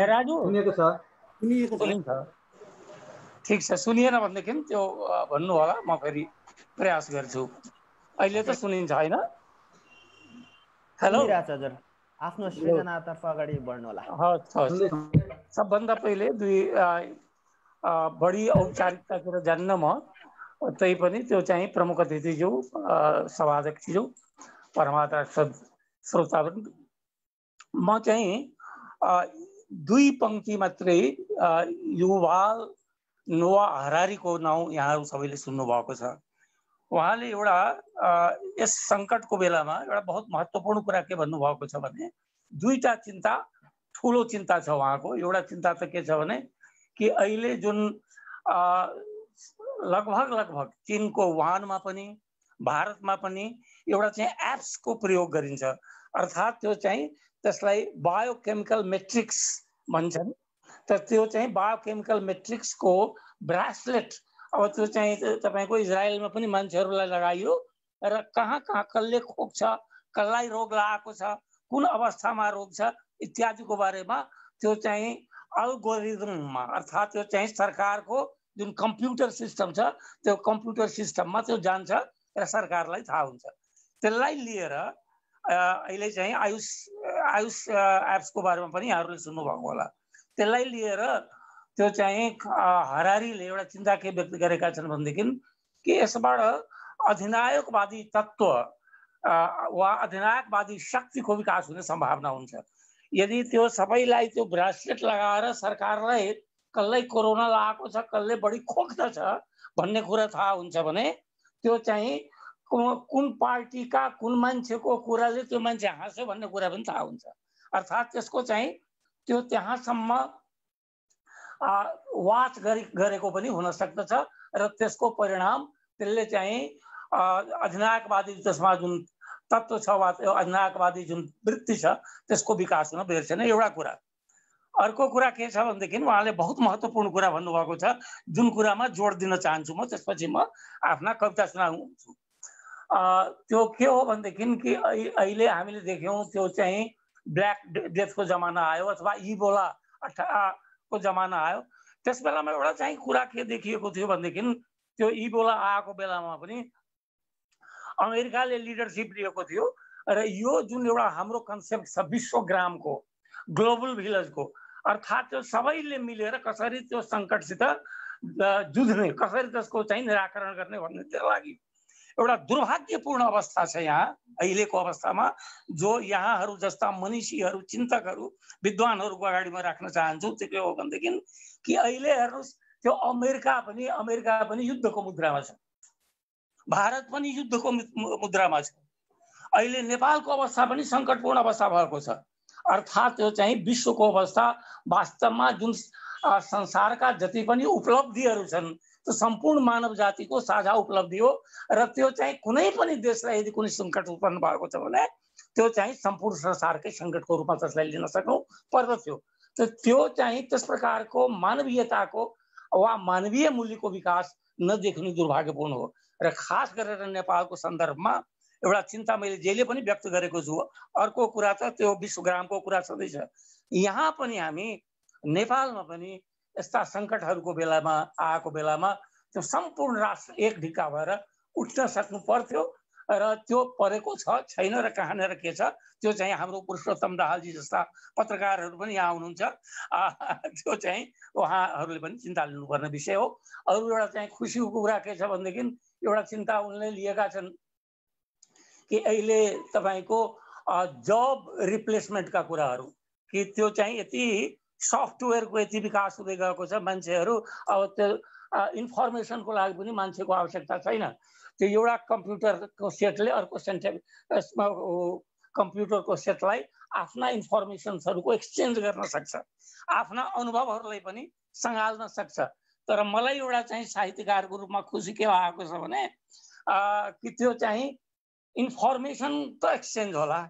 राजु, सुनिन्छ। ठिक छ। सुनिएन भनेदेखि त्यो भन्नु होला, म फेरि प्रयास गर्छु। अहिले त सुनिन्छ होइन? हेलो हजुर, आफ्नो सृजनातर्फ अगाडि बढ्नु होला। सबभन्दा पहिले बढी औपचारिकतातिर जान्न म, तै पनि त्यो चाहिँ प्रमुख अतिथिज्यू, सभाध्यक्षज्यू, परमादर श्रोतावृन्द, म चाहिँ 2 पंक्ति मात्रै युval नोआ हरारीको नाउँ यहाँहरू सबैले सुन्नु भएको छ। उहाँले एउटा यस सङ्कटको बेलामा एउटा बहुत महत्त्वपूर्ण कुरा के भन्नुभएको छ भने, 2टा चिन्ता, ठुलो चिन्ता छ उहाँको। एउटा चिन्ता त के छ भने कि अहिले जुन लगभग चीनको वुहानमा पनि भारतमा पनि एउटा चाहिँ एप्सको प्रयोग गरिन्छ। अर्थात् त्यो चाहिँ त्यसलाई बायोकेमिकल मेट्रिक्स भन्छन्। त त्यो चाहिँ बायोकेमिकल मेट्रिक्सको ब्रासलेट, अब त्यो चाहिँ तपाईँको इजरायलमा पनि मान्छेहरूलाई लगाइयो र कहाँ कसले खोक्छ, कसलाई रोग लागेको छ, कुन अवस्थामा रोग छ इत्यादिको बारेमा त्यो चाहिँ अल्गोरिदममा, अर्थात् त्यो चाहिँ सरकारको जुन कम्प्युटर सिस्टम छ त्यो कम्प्युटर सिस्टममा त्यो जान्छ र सरकारलाई थाहा हुन्छ। त्यसलाई लिएर अहिले चाहिँ आयुष एप्सको बारेमा पनि यहाँहरूले सुन्नुभएको होला। त्यसलाई लिएर त्यो चाहिँ हरारीले एउटा चिन्ता के व्यक्त गरेका छन् भनेदेखि कि यसबाट अधिनायकवादी तत्त्व वा अधिनायकवादी शक्तिको विकास हुने सम्भावना हुन्छ। यदि त्यो सबैलाई त्यो ब्रासलेट लगाएर सरकारलाई कसलाई कोरोना लागेको छ कसले बढी खोक्दा छ भन्ने कुरा थाहा हुन्छ भने त्यो चाहिँ कुन पार्टीका कुन मान्छेको कुराले त्यो मान्छे हाँस्यो भन्ने कुरा पनि थाहा हुन्छ। अर्थात् त्यसको चाहिँ त्यो त्यहाँसम्म वाच गरेको पनि हुन सक्दछ र त्यसको परिणाम त्यसले चाहिँ अधिनायकवादी त्यसमा जुन तत्त्व छ वा त्यो अधिनायकवादी जुन वृत्ति छ त्यसको विकास हुन बेर छैन। एउटा कुरा। अर्को कुरा के छ भनेदेखि उहाँले बहुत महत्त्वपूर्ण कुरा भन्नुभएको छ जुन कुरामा जोड दिन चाहन्छु म, त्यसपछि म आफ्ना कविता सुनाउँछु। त्यो के हो भनेदेखि कि अहिले हामीले देख्यौँ त्यो चाहिँ ब्ल्याक डेथको जमाना आयो अथवा इबोला को जमाना आयो। त्यस बेलामा एउटा चाहिँ कुरा के देखिएको थियो भनेदेखि त्यो इबोला आएको बेलामा पनि अमेरिकाले लिडरसिप लिएको थियो र यो जुन एउटा हाम्रो कन्सेप्ट छ विश्वग्रामको ग्लोबल भिलेजको, अर्थात् त्यो सबैले मिलेर कसरी त्यो सङ्कटसित जुझ्ने कसरी त्यसको चाहिँ निराकरण गर्ने भन्नेको लागि एउटा दुर्भाग्यपूर्ण अवस्था छ यहाँ अहिलेको अवस्थामा। जो यहाँहरू जस्ता मनीषीहरू चिन्तकहरू विद्वानहरूको अगाडिमा राख्न चाहन्छु त्यो के हो भनेदेखि कि अहिले हेर्नुहोस् त्यो अमेरिका पनि युद्धको मुद्रामा छ, भारत पनि युद्धको मुद्रामा छ। अहिले नेपालको अवस्था पनि सङ्कटपूर्ण अवस्था भएको छ। अर्थात् त्यो चाहिँ विश्वको अवस्था वास्तवमा जुन संसारका जति पनि उपलब्धिहरू छन् त्यो सम्पूर्ण मानव जातिको साझा उपलब्धि हो र त्यो चाहिँ कुनै पनि देशलाई यदि कुनै सङ्कट उत्पन्न भएको छ भने त्यो चाहिँ सम्पूर्ण संसारकै सङ्कटको रूपमा त्यसलाई लिन सक्नु पर्दथ्यो। त्यो चाहिँ त्यस प्रकारको मानवीयताको वा मानवीय मूल्यको विकास नदेख्नु दुर्भाग्यपूर्ण हो र खास गरेर नेपालको सन्दर्भमा एउटा चिन्ता मैले जहिले पनि व्यक्त गरेको छु। अर्को कुरा त त्यो विश्वग्रामको कुरा छँदैछ। यहाँ पनि हामी नेपालमा पनि यस्ता सङ्कटहरूको बेलामा आएको बेलामा त्यो सम्पूर्ण राष्ट्र एक ढिक्का भएर उठ्न सक्नु पर्थ्यो र त्यो परेको छ छैन र कहाँनिर के छ त्यो चाहिँ हाम्रो पुरुषोत्तम दाहालजी जस्ता पत्रकारहरू पनि यहाँ हुनुहुन्छ, त्यो चाहिँ उहाँहरूले पनि चिन्ता लिनुपर्ने विषय हो। अरू एउटा चाहिँ खुसीको कुरा के छ भनेदेखि एउटा चिन्ता उनले लिएका छन् कि अहिले तपाईँको जब रिप्लेसमेन्टका कुराहरू कि त्यो चाहिँ यति सफ्टवेयरको यति विकास हुँदै गएको छ मान्छेहरू अब त्यो इन्फर्मेसनको लागि पनि मान्छेको आवश्यकता छैन। त्यो एउटा कम्प्युटरको सेटले अर्को कम्प्युटरको सेटलाई आफ्ना इन्फर्मेसन्सहरूको एक्सचेन्ज गर्न सक्छ, आफ्ना अनुभवहरूलाई पनि सँगाल्न सक्छ। तर मलाई एउटा चाहिँ साहित्यकारको रूपमा खुसी के आएको छ भने कि त्यो चाहिँ इन्फर्मेसन त एक्सचेन्ज होला,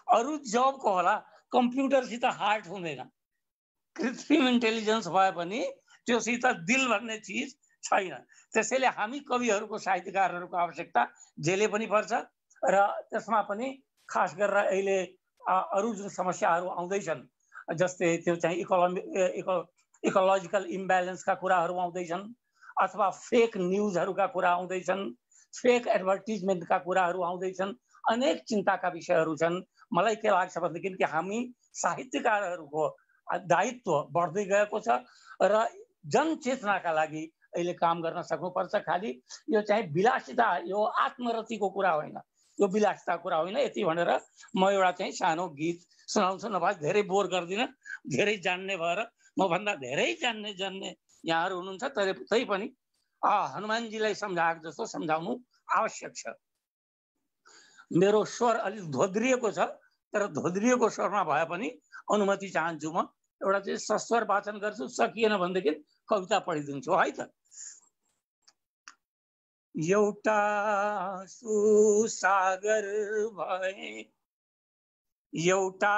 अरू जबको होला, कम्प्युटरसित हार्ट हुँदैन। कृत्रिम इन्टेलिजेन्स भए पनि त्योसित दिल भन्ने चिज छैन। त्यसैले हामी कविहरूको साहित्यकारहरूको आवश्यकता जहिले पनि पर्छ र त्यसमा पनि खास गरेर अहिले अरू जुन समस्याहरू आउँदैछन् जस्तै त्यो चाहिँ इकोलोजिकल इम्ब्यालेन्सका कुराहरू आउँदैछन् अथवा फेक न्युजहरूका कुरा आउँदैछन्, फेक एडभर्टिजमेन्टका कुराहरू आउँदैछन्, अनेक चिन्ताका विषयहरू छन्। मलाई के लाग्छ भनेदेखि कि हामी साहित्यकारहरूको दायित्व बढ्दै गएको छ र जनचेतनाका लागि अहिले काम गर्न सक्नुपर्छ। खालि यो चाहिँ विलासिता, यो आत्मरतिको कुरा होइन, यो विलासिताको कुरा होइन। यति भनेर म एउटा चाहिँ सानो गीत सुनाउँछु, नभए धेरै बोर गर्दिनँ। धेरै जान्ने भएर मभन्दा धेरै जान्ने यहाँहरू हुनुहुन्छ, तै पनि हनुमानजीलाई सम्झाएको जस्तो सम्झाउनु आवश्यक छ। मेरो स्वर अलिक धोद्रिएको छ, तर धोद्रिएको स्वरमा भए पनि अनुमति चाहन्छु। म एउटा चाहिँ सस्वर वाचन गर्छु, सकिएन भनेदेखि कविता पढिदिन्छु है त। एउटा सुसागर भए, एउटा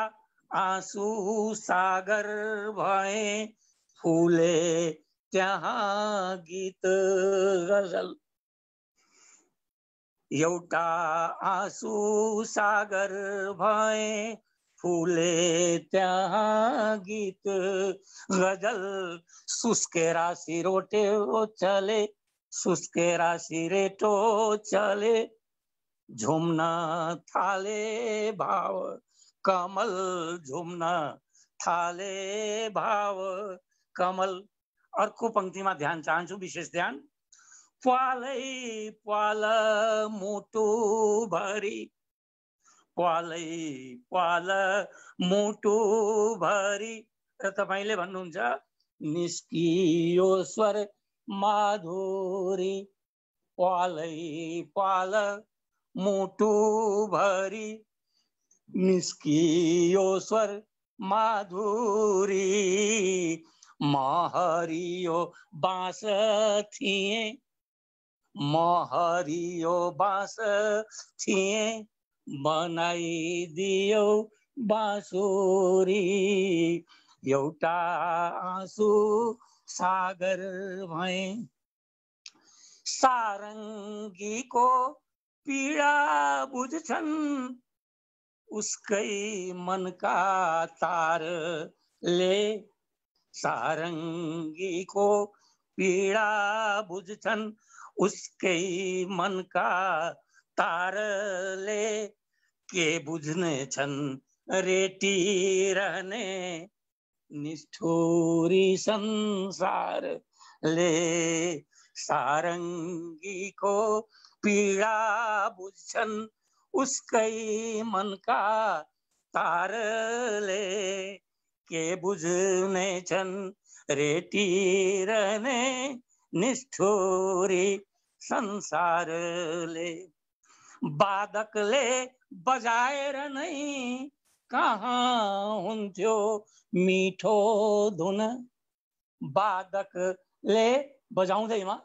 आँसु सागर भए, फुले त्यहाँ गीत गजल। एउटा आँसु सागर भए, फुले त्यहाँ गीत गजल। सुस्केरा सिरोटो चले, सुस्केरा सिरेटो चले, झुम्न थाले भाव कमल, झुम्न थाले भाव कमल। अर्को पंक्तिमा ध्यान चाहन्छु, विशेष ध्यान। प्वालै प्वाल मुटु भरी, प्वालै प्वाल मुटु भरि र तपाईले भन्नुहुन्छ निस्कियो स्वर माधुरी प्वालै प्वाल मुटु भरि निस्कियो स्वर माधुरी महरियो बाँस थिए महरियो बाँस थिए बनाइदियो बाँसुरी एउटा आँसु सागर भए सारङ्गीको पीडा बुझ्छन् उसकै मनका तारले सारङ्गीको पीडा बुझ्छन् उसकै मनका तारले के बुझ्ने छन् रेटिरहने निष्ठुरी संसारले सारङ्गीको पीडा बुझ्छन् उसकै मनका तारले के बुझ्ने छन् रेटिरहने निष्ठुरी संसारले बादकले बजाएर नै कहाँ हुन्थ्यो मिठो धुन बादकले बजाउँदैमा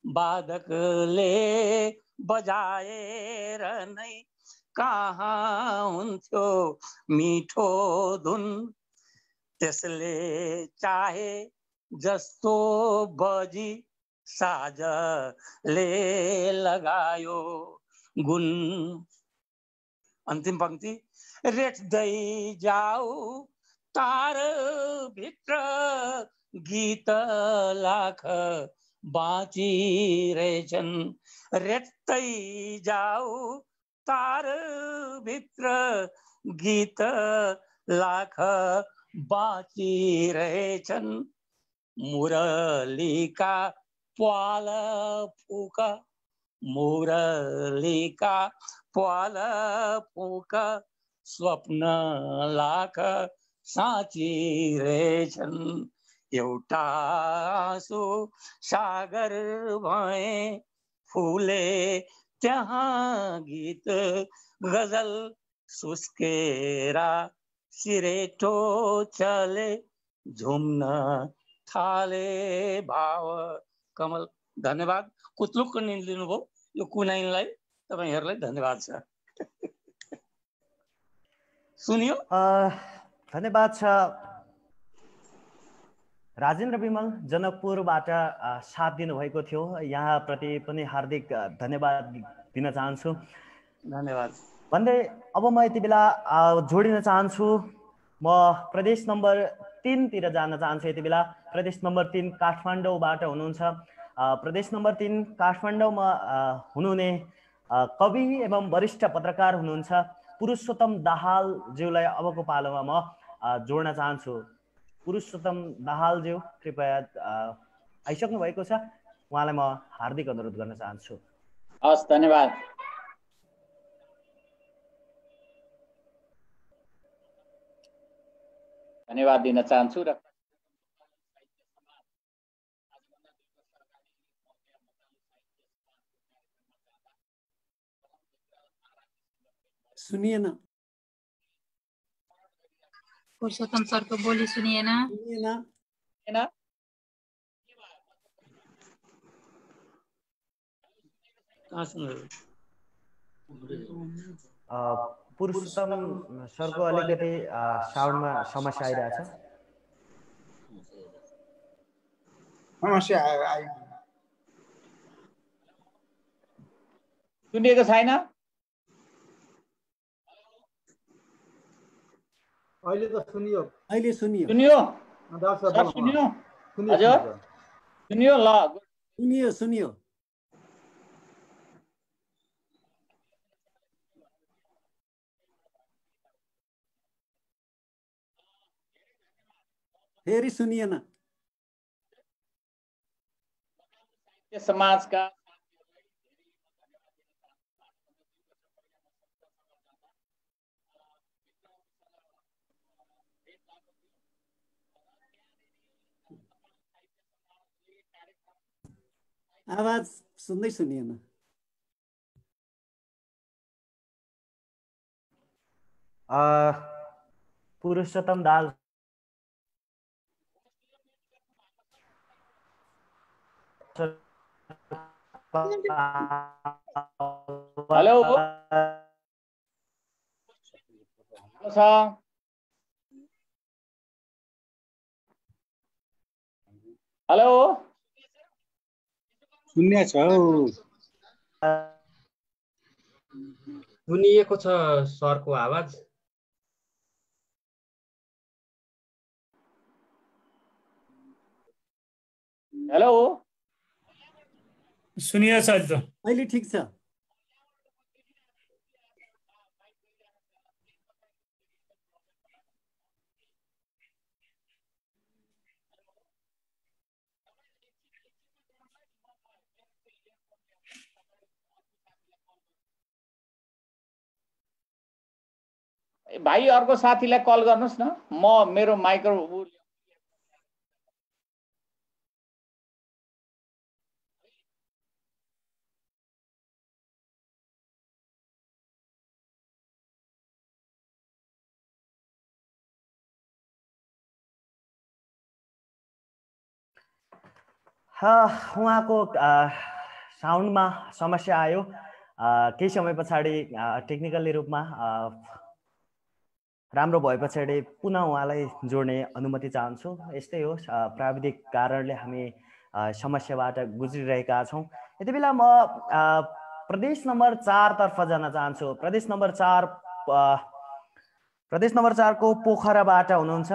बादकले बजाएर नै कहाँ हुन्थ्यो मिठो धुन त्यसले चाहे जस्तो बजी साजले लगायो गुण अन्तिम पंक्ति रेट्दै जाऊ तार भित्र गीत लाख बाँचिरहेछन् रेट्दै जाऊ तार भित्र गीत लाख बाँचिरहेछन् मुरलीका प्वाल फुक मुरलीका प्वाल फुक स्वप्न लाख साँचिरहेछन् एउटा आँसु सागर भए फुले त्यहाँ गीत गजल सुस्केरा सिरेटो चले झुम्न थाले भाव कमल। धन्यवाद। कुतलुकको निन्द लिनुभयो यो कुनाइनलाई तपाईहरुलाई धन्यवाद छ। सुनियो धन्यवाद छ राजेन्द्र विमल जनकपुरबाट साथ दिनुभएको थियो। यहाँ प्रति पनि हार्दिक धन्यवाद दिन चाहन्छु। धन्यवाद भन्दै अब म यति बेला जोडिन चाहन्छु। म प्रदेश नम्बर 3 तिर जान चाहन्छु। यति बेला प्रदेश नम्बर 3 काठमाडौँबाट हुनुहुन्छ। प्रदेश नम्बर 3 काठमाडौँमा हुनुहुने कवि एवं वरिष्ठ पत्रकार हुनुहुन्छ पुरुषोत्तम दाहाल ज्यूलाई अबको पालोमा म जोड्न चाहन्छु। पुरुषोत्तम दाहाल ज्यू कृपया आइसक्नु भएको छ। उहाँलाई म हार्दिक अनुरोध गर्न चाहन्छु। हस्, धन्यवाद। धन्यवाद दिन चाहन्छु र सुनिएन पुरुषोत्तम सरको बोली सुनिएन। पुरुषोत्तम सरको अलिकति साउन्डमा समस्या आइरहेछ। समस्या सुनिएको छैन? अहिले त सुनियो। अहिले सुनियो। सुनियो? सर सुनियो? हजुर सुनियो? ल सुनियो सुनियो। फेरि सुनिएन। समाजका आवाज सुन्दै सुनिएन। पुरुषोत्तम दाल हेलो हेलो शून्य छ हौ। सुनिएको छ सरको आवाज। हेलो सुनिएको छ अहिले त। अहिले ठिक छ। भाइ अर्को साथीलाई कल गर्नुहोस् न, म मेरो माइक्रो उहाँको साउन्डमा समस्या आयो। केही समय पछाडि टेक्निकली रूपमा राम्रो भए पछाडि पुनः उहाँलाई जोड्ने अनुमति चाहन्छु। यस्तै हो, प्राविधिक कारणले हामी समस्याबाट गुज्रिरहेका छौँ। यति बेला म प्रदेश नम्बर 4 तर्फ जान चाहन्छु। प्रदेश नम्बर 4 को पोखराबाट हुनुहुन्छ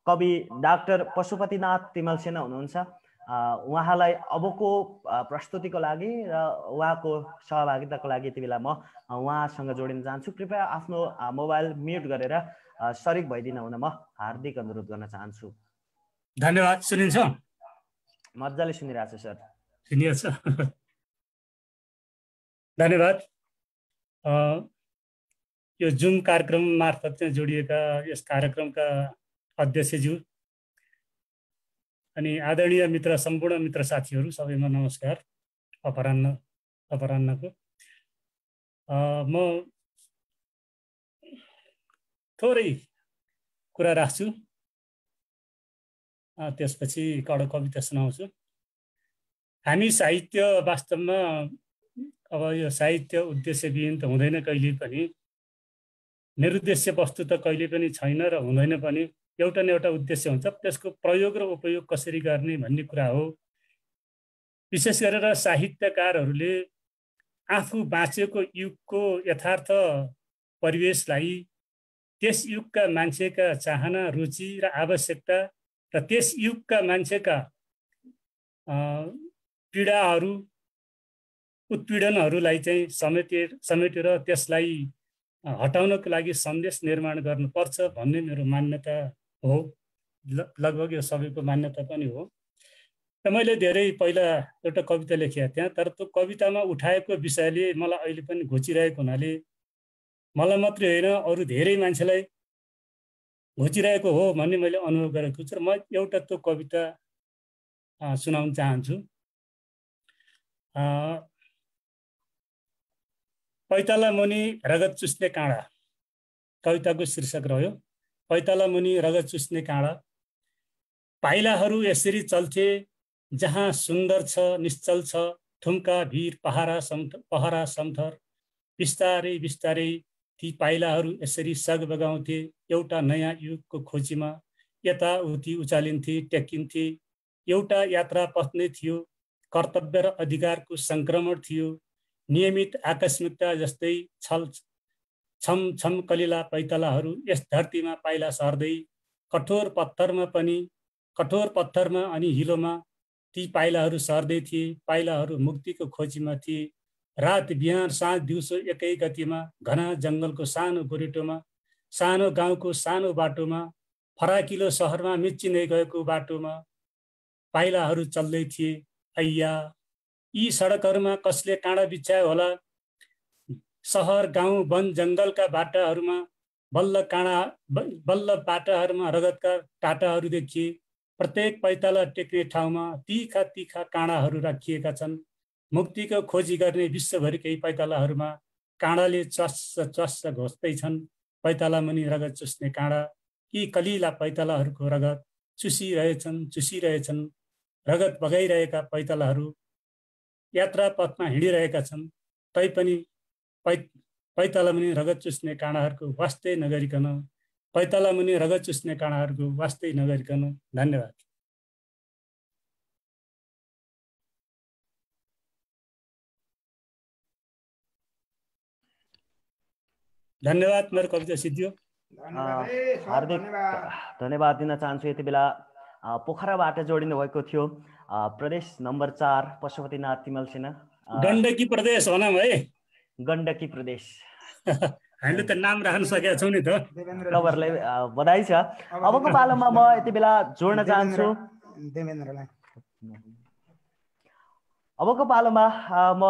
कवि डाक्टर पशुपतिनाथ तिमल सेना हुनुहुन्छ। उहाँलाई अबको प्रस्तुतिको लागि र उहाँको सहभागिताको लागि यति बेला म उहाँसँग जोडिन चाहन्छु। कृपया आफ्नो मोबाइल म्युट गरेर सरिक भइदिन हुन म हार्दिक अनुरोध गर्न चाहन्छु। धन्यवाद। सुनिन्छ? मजाले सुनिरहेको छु सर। सुनिएको छ? धन्यवाद। यो जुम कार्यक्रम मार्फत चाहिँ जोडिएका यस कार्यक्रमका अध्यक्षज्यू अनि आदरणीय मित्र, सम्पूर्ण मित्र साथीहरू सबैमा नमस्कार। अपराह्नको म थोरै कुरा राख्छु, त्यसपछि कडा कविता सुनाउँछु। हामी साहित्य वास्तवमा अब यो साहित्य उद्देश्यविहीन त हुँदैन कहिले पनि। निरुद्देश्य वस्तु त कहिले पनि छैन र हुँदैन पनि। एउटा न एउटा उद्देश्य हुन्छ, त्यसको प्रयोग र उपयोग कसरी गर्ने भन्ने कुरा हो। विशेष गरेर साहित्यकारहरूले आफू बाँचेको युगको यथार्थ परिवेशलाई, त्यस युगका मान्छेका चाहना, रुचि र आवश्यकता र त्यस युगका मान्छेका पीडाहरू, उत्पीडनहरूलाई चाहिँ समेटेर त्यसलाई हटाउनको लागि सन्देश निर्माण गर्नुपर्छ भन्ने मेरो मान्यता हो। लगभग यो सबैको मान्यता पनि हो। र मैले धेरै पहिला एउटा कविता लेखेको थिएँ, तर त्यो कवितामा उठाएको विषयले मलाई अहिले पनि घोचिरहेको हुनाले मलाई मात्रै होइन अरू धेरै मान्छेलाई घोचिरहेको हो भन्ने मैले अनुभव गरेको छु। र म एउटा त्यो कविता सुनाउन चाहन्छु। पैताला मुनि रगत चुस्ने काँडा, कविताको शीर्षक रह्यो पैताला मुनि रगत चुस्ने काँडा। पाइलाहरू यसरी चल्थे जहाँ सुन्दर छ, निश्चल छ, थुम्का भिर पहरा समथर। बिस्तारै बिस्तारै ती पाइलाहरू यसरी सग बगाउँथे एउटा नयाँ युगको खोजीमा। यताउति उचालिन्थे, टेकिन्थे, एउटा यात्रा पथ नै थियो। कर्तव्य र अधिकारको संक्रमण थियो। नियमित आकस्मिकता जस्तै छम कलिला पैतालाहरू यस धरतीमा पाइला सर्दै कठोर पत्थरमा अनि हिलोमा ती पाइलाहरू सर्दै थिए। पाइलाहरू मुक्तिको खोजीमा थिए। रात बिहान साँझ दिउँसो एकै गतिमा, घना जङ्गलको सानो गोरेटोमा, सानो गाउँको सानो बाटोमा, फराकिलो सहरमा मिच्चिँदै गएको बाटोमा पाइलाहरू चल्दै थिए। अय्या, यी सडकहरूमा कसले काँडा बिछ्यायो होला? सहर, गाउँ, वन, जङ्गलका बाटाहरूमा बल्ल बाटाहरूमा रगतका टाटाहरू देखिए। प्रत्येक पैताला टेक्ने ठाउँमा तीखा तीखा काँडाहरू राखिएका छन्। मुक्तिको खोजी गर्ने विश्वभरिकै पैतालाहरूमा काँडाले चस्स चस्स घोच्दैछन्। पैताला मुनि रगत चुस्ने काँडा, यी कलिला पैतालाहरूको रगत चुसिरहेछन्। रगत बगाइरहेका पैतालाहरू यात्रा पथमा हिँडिरहेका छन्। तैपनि पैताला मुनि रगत चुस्ने काँडाहरूको वास्तै नगरिकन, पैताला मुनि रगत चुस्ने काँडाहरूको वास्तै नगरिकन। धन्यवाद। धन्यवाद। मेरो कविता सिद्धियो। हार्दिक धन्यवाद दिन चाहन्छु। यति बेला पोखराबाट जोडिनु भएको थियो प्रदेश नम्बर 4 पशुपतिनाथ तिमल सिन्हा। गण्डकी प्रदेश भनौँ है। गण्डकी प्रदेश हामीले त नाम राख्न सकेका छौँ नि त। तपाईँहरूलाई बधाई छ। अबको पालोमा म यति बेला जोड्न चाहन्छु देवेन्द्रलाई। अबको पालोमा म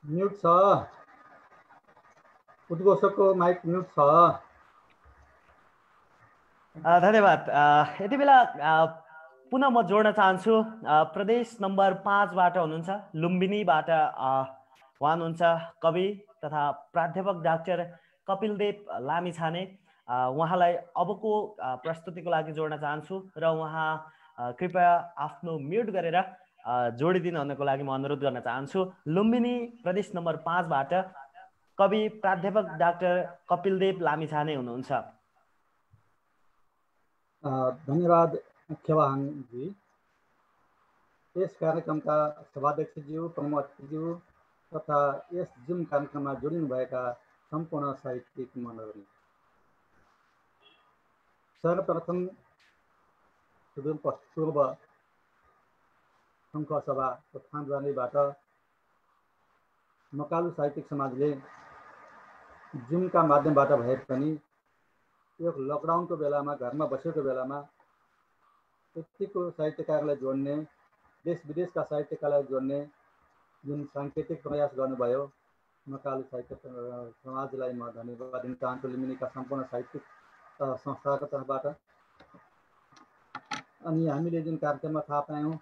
म्युट छ। उद्घोषकको माइक म्युट छ। धन्यवाद। यति बेला पुनः म जोड्न चाहन्छु प्रदेश नम्बर 5बाट हुनुहुन्छ लुम्बिनीबाट उहाँ हुनुहुन्छ कवि तथा प्राध्यापक डाक्टर कपिलदेव लामिछाने। उहाँलाई अबको प्रस्तुतिको लागि जोड्न चाहन्छु र उहाँ कृपया आफ्नो म्युट गरेर जोडिदिनु हुनको लागि म अनुरोध गर्न चाहन्छु। लुम्बिनी प्रदेश नम्बर 5बाट कवि प्राध्यापक डाक्टर कपिलदेव लामिछाने हुनुहुन्छ। धन्यवाद खेवाहाङजी। यस कार्यक्रमका सभाध्यक्षज्यू, प्रमुख अतिथिज्यू तथा यस जुम कार्यक्रममा जोडिनुभएका सम्पूर्ण साहित्यिक मनहरू, सर्वप्रथम सुदूरपूर्व सङ्घ सभाको थानबारीबाट मकालु साहित्यिक समाजले जुमका माध्यमबाट भए पनि यो लकडाउनको बेलामा घरमा बसेको बेलामा यतिको साहित्यकारलाई जोड्ने, देश विदेशका साहित्यकारलाई जोड्ने जुन साङ्केतिक प्रयास गर्नुभयो, मकालु साहित्य समाजलाई म धन्यवाद दिन चाहन्छु लुम्बिनीका सम्पूर्ण साहित्यिक संस्थाको तर्फबाट। अनि हामीले जुन कार्यक्रममा थाहा पायौँ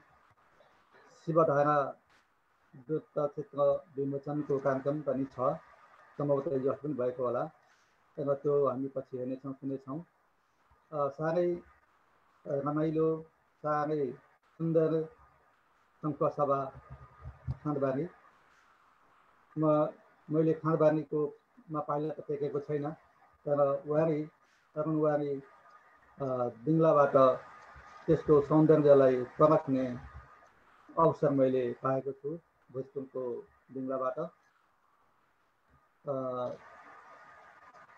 शिवधारा वृत्त क्षेत्र विमोचनको कार्यक्रम पनि छ, सम्भवतः हिजो पनि भएको होला, र त्यो हामी पछि हेर्नेछौँ, सुन्नेछौँ। साह्रै रमाइलो, साह्रै सुन्दर सङ्घ सभा खाँडबारी। मैले खाँडबारीकोमा पाइला त टेकेको छैन, तर अरुणवारी दिङ्लाबाट त्यसको सौन्दर्यलाई परख्ने अवसर मैले पाएको छु भोजपुरको दिङ्लाबाट।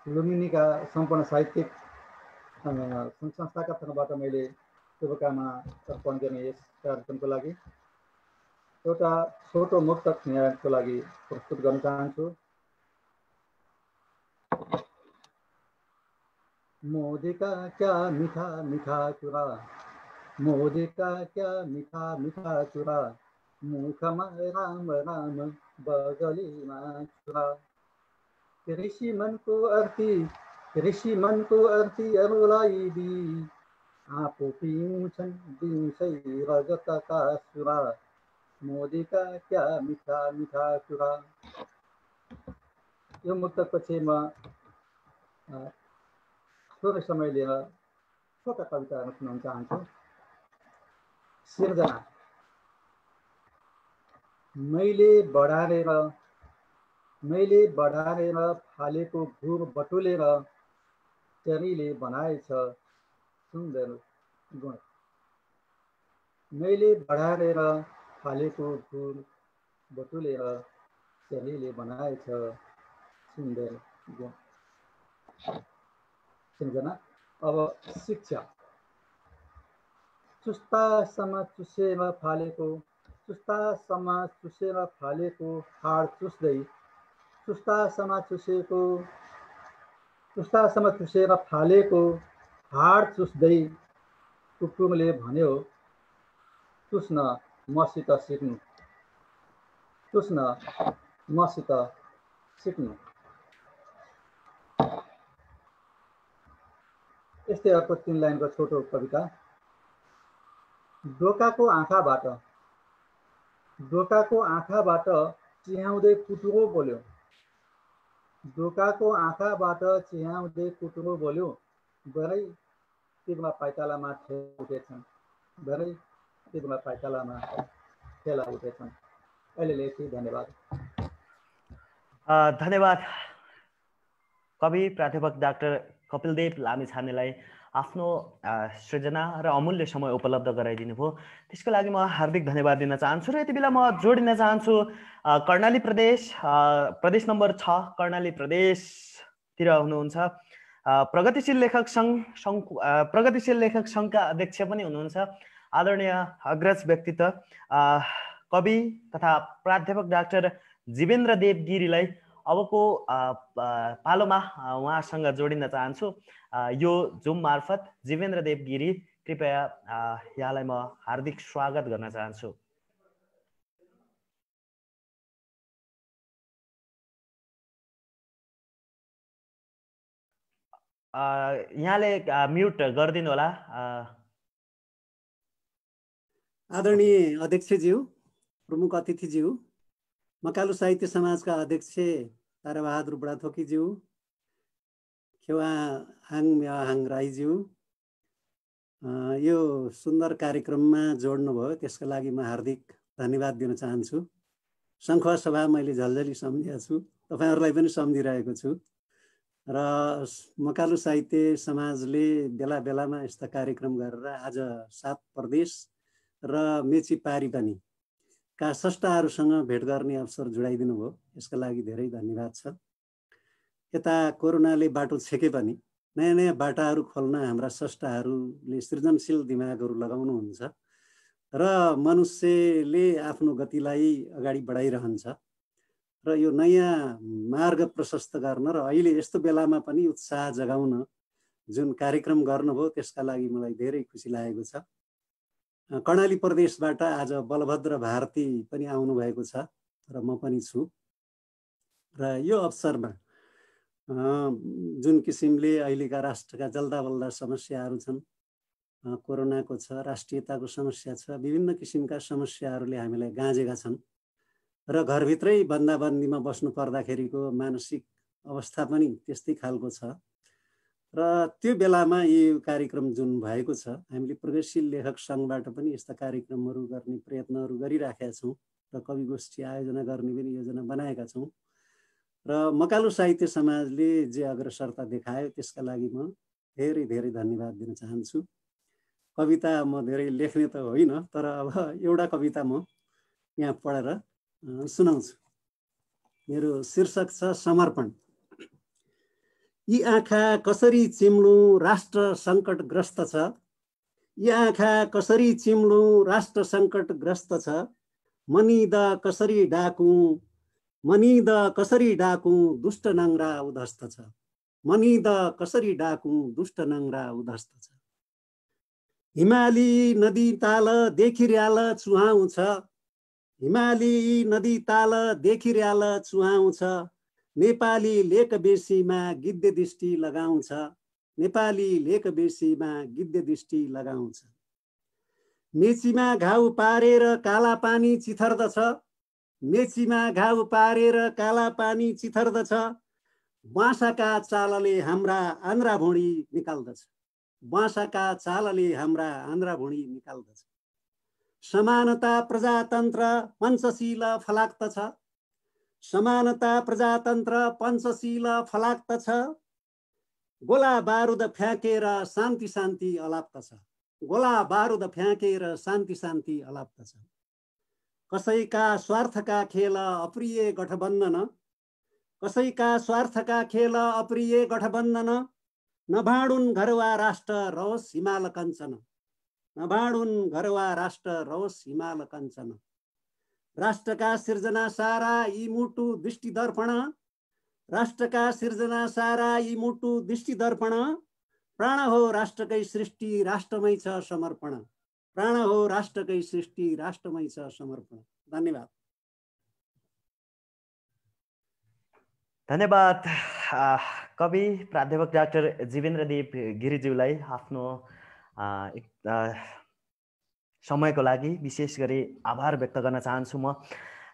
लुम्बिनीका सम्पूर्ण साहित्यिक सङ्घ संस्थाका तर्फबाट मैले शुभकामना अर्पण गर्ने यस कार्यक्रमको लागि एउटा छोटो मुक्तक यहाँको लागि प्रस्तुत गर्न चाहन्छु। मोदी का क्या मीठा मीठा चुरा, मोदी का क्या मीठा मीठा चुरा, मुखमा राम राम बगलीमा चुरा। ऋषि मनको अर्थी अरूलाई दि, आफू पिउँछन् दिउँसै रगतका सुरा। मोदी का क्या मीठा मीठा चुरा। यो मुक्तकपछि म थोरै समय लिएर छोटा कविताहरू सुनाउन चाहन्छु। सिर्जना। मैले बढारेर फालेको घुर बटुलेर चरीले बनाएछ सुन्दर गुण। मैले बढारेर फालेको घुर बटुलेर चरीले बनाएछ सुन्दर गुण। सिर्जना। अब शिक्षा। चुस्तासम्म चुसेर फालेको चुस्तासम्म चुसेर फालेको हाड चुस्दै चुस्तासम्म चुसेर फालेको हाड चुस्दै कुकुरले भन्यो चुस्न मसित सिक्नु चुस्न मसित सिक्नु। यस्तै अर्को 3 लाइनको छोटो कविता। डोकाको आँखाबाट चिहाउँदै कुटुरो बोल्यो डोकाको आँखाबाट चिहाउँदै कुटुरो बोल्यो बरै तिर्मा पाइतालामा ठेला उठेछन्। अहिले यति, धन्यवाद। धन्यवाद कवि प्राध्यापक डाक्टर कपिलदेव लामिछानेलाई आफ्नो सृजना र अमूल्य समय उपलब्ध गराइदिनु भयो, त्यसको लागि म हार्दिक धन्यवाद दिन चाहन्छु। र यति बेला म जोडिन चाहन्छु कर्णाली प्रदेश नम्बर 6 कर्णाली प्रदेशतिर हुनुहुन्छ प्रगतिशील लेखक सङ्घका अध्यक्ष पनि हुनुहुन्छ आदरणीय अग्रज व्यक्तित्व कवि तथा प्राध्यापक डाक्टर जीवेन्द्र देव गिरीलाई अबको पालोमा उहाँसँग जोडिन चाहन्छु। यो जुम मार्फत जीवेन्द्र देव गिरी, कृपया यहाँलाई म हार्दिक स्वागत गर्न चाहन्छु। यहाँले म्युट गरिदिनु होला। आदरणीय अध्यक्षज्यू, प्रमुख अतिथिज्यू, मकालु साहित्य समाजका अध्यक्ष ताराबहादुर बुढाथोकीज्यू, खेवा हाङ राईज्यू, यो सुन्दर कार्यक्रममा जोड्नुभयो, त्यसका लागि म हार्दिक धन्यवाद दिन चाहन्छु। सङ्खुवा सभा मैले झल्झली सम्झेको छु, तपाईँहरूलाई पनि सम्झिरहेको छु। र मकालु साहित्य समाजले बेला बेलामा यस्ता कार्यक्रम गरेर आज 7 प्रदेश र मेची पारी पनि का स्रष्टाहरूसँग भेट गर्ने अवसर जुडाइदिनु भयो, यसका लागि धेरै धन्यवाद छ। यता कोरोनाले बाटो छेके पनि नयाँ नयाँ बाटाहरू खोल्न हाम्रा स्रष्टाहरूले सृजनशील दिमागहरू लगाउनुहुन्छ र मनुष्यले आफ्नो गतिलाई अगाडि बढाइरहन्छ र यो नयाँ मार्ग प्रशस्त गर्न र अहिले यस्तो बेलामा पनि उत्साह जगाउन जुन कार्यक्रम गर्नुभयो त्यसका लागि मलाई धेरै खुसी लागेको छ। कर्णाली प्रदेशबाट आज बलभद्र भारती पनि आउनु भएको छ र म पनि छु र यो अवसरमा जुन किसिमले अहिलेका राष्ट्रका जल्दाबल्दा समस्याहरू छन्, कोरोनाको छ, राष्ट्रियताको समस्या छ, विभिन्न किसिमका समस्याहरूले हामीलाई गाँजेका छन् र घरभित्रै बन्दाबन्दीमा बस्नु पर्दाखेरिको मानसिक अवस्था पनि त्यस्तै खालको छ र त्यो बेलामा यो कार्यक्रम जुन भएको छ, हामीले प्रगतिशील लेखक सङ्घबाट पनि यस्ता कार्यक्रमहरू गर्ने प्रयत्नहरू गरिराखेका छौँ र कवि गोष्ठी आयोजना गर्ने पनि योजना बनाएका छौँ र मकालु साहित्य समाजले जे अग्रसरता देखायो त्यसका लागि म धेरै धेरै धन्यवाद दिन चाहन्छु। कविता म धेरै लेख्ने त होइन, तर अब एउटा कविता म यहाँ पढेर सुनाउँछु। मेरो शीर्षक छ समर्पण। यी आँखा कसरी चिम्लु राष्ट्र सङ्कटग्रस्त छ, यी आँखा कसरी चिम्लु राष्ट्र सङ्कटग्रस्त छ, मनिद कसरी डाकु दुष्ट नङ्ग्रा उधस्त छ, मनिद कसरी डाकु दुष्ट नङ्ग्रा उधस्त छ। हिमाली नदी ताल देखिर्याल चुहाउँछ, हिमाली नदी ताल देखिर्याल चुहाउँछ, नेपाली लेक बेसीमा गिद्ध दृष्टि लगाउँछ, नेपाली लेक बेसीमा गिद्ध दृष्टि लगाउँछ। मेचीमा घाउ पारेर काला पानी चिथर्दछ, मेचीमा घाउ पारेर काला पानी चिथर्दछ, बाँसाका चालले हाम्रा आन्द्रा भुँडी निकाल्दछ, बाँसाका चालले हाम्रा आन्द्रा भुँडी निकाल्दछ। समानता प्रजातन्त्र पञ्चशील फलाक्त छ, समानता प्रजातन्त्र पञ्चशील फलाक्त छ, गोला बारुद फ्याँकेर शान्ति शान्ति अलाप्त छ, गोला बारुद फ्याँकेर शान्ति शान्ति अलाप्त छ। कसैका स्वार्थका खेल अप्रिय गठबन्धन, कसैका स्वार्थका खेल अप्रिय गठबन्धन, नभाडुन् घरवा राष्ट्र रहोस् हिमाल कञ्चन, नभाडुन् घरवा राष्ट्र रहोस् हिमाल कञ्चन। राष्ट्रका सिर्जना सारा यी मुटु दृष्टि दर्पण, राष्ट्रका सिर्जना सारा यी मुटु दृष्टि दर्पण, प्राण हो राष्ट्रकै सृष्टि राष्ट्रमै छ समर्पण, प्राण हो राष्ट्रकै सृष्टि राष्ट्रमै छ समर्पण। धन्यवाद। धन्यवाद कवि प्राध्यापक डाक्टर जीवेन्द्रदीप गिरीज्यूलाई आफ्नो समयको लागि विशेष गरी आभार व्यक्त गर्न चाहन्छु म।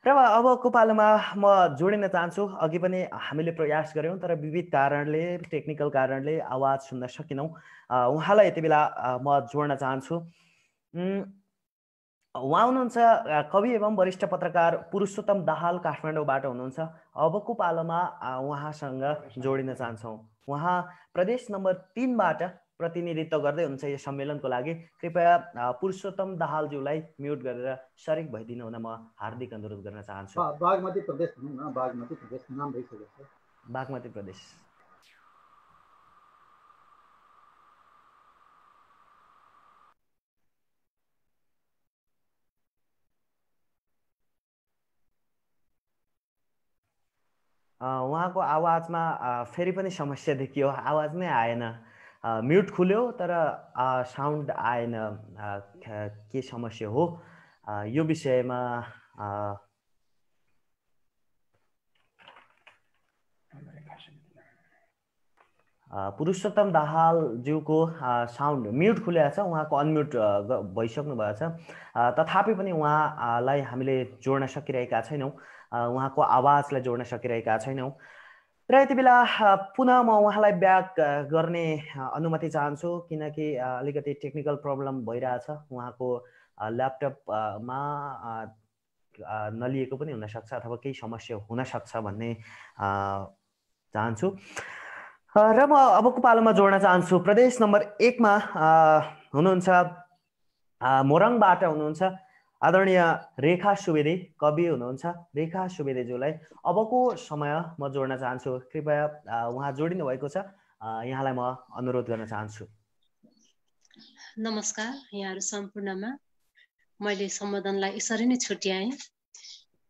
र अबको पालोमा म जोडिन चाहन्छु। अघि पनि हामीले प्रयास गऱ्यौँ तर विविध कारणले, टेक्निकल कारणले आवाज सुन्न सकेनौँ। उहाँलाई यति बेला म जोड्न चाहन्छु। उहाँ हुनुहुन्छ कवि एवं वरिष्ठ पत्रकार पुरुषोत्तम दाहाल, काठमाडौँबाट हुनुहुन्छ। अबको पालोमा उहाँसँग जोडिन चाहन्छौँ। उहाँ प्रदेश नम्बर 3 बाट प्रतिनिधित्व गर्दै हुनुहुन्छ यस सम्मेलनको लागि। कृपया पुरुषोत्तम दाहालज्यूलाई म्युट गरेर सरिक भइदिनु हुन म हार्दिक अनुरोध गर्न चाहन्छु। बागमती प्रदेश भनौँ न, बागमती प्रदेश नाम भइसकेको छ। बागमती प्रदेश। उहाँको आवाजमा फेरि पनि समस्या देखियो, आवाज नै आएन। म्युट खुल्यो तर साउन्ड आएन। के समस्या हो यो विषयमा पुरुषोत्तम दाहालज्यूको साउन्ड म्युट खुलेको छ, उहाँको अनम्युट भइसक्नु भएको छ। तथापि पनि उहाँलाई हामीले जोड्न सकिरहेका छैनौँ, उहाँको आवाजलाई जोड्न सकिरहेका छैनौँ। र यति बेला पुनः म उहाँलाई ब्याक गर्ने अनुमति चाहन्छु, किनकि अलिकति टेक्निकल प्रब्लम भइरहेछ। उहाँको ल्यापटपमा नलिएको पनि हुनसक्छ अथवा केही समस्या हुनसक्छ भन्ने चाहन्छु। र म अबको पालोमा जोड्न चाहन्छु प्रदेश नम्बर 1 मा हुनुहुन्छ मोरङबाट हुनुहुन्छ आदरणीय रेखा सुवेदी, कवि हुनुहुन्छ रेखा सुवेदीज्यूलाई अबको समय म जोड्न चाहन्छु। कृपया उहाँ जोडिनु भएको छ, यहाँलाई म अनुरोध गर्न चाहन्छु। नमस्कार यहाँहरू सम्पूर्णमा। मैले सम्बोधनलाई यसरी नै छुट्याएँ।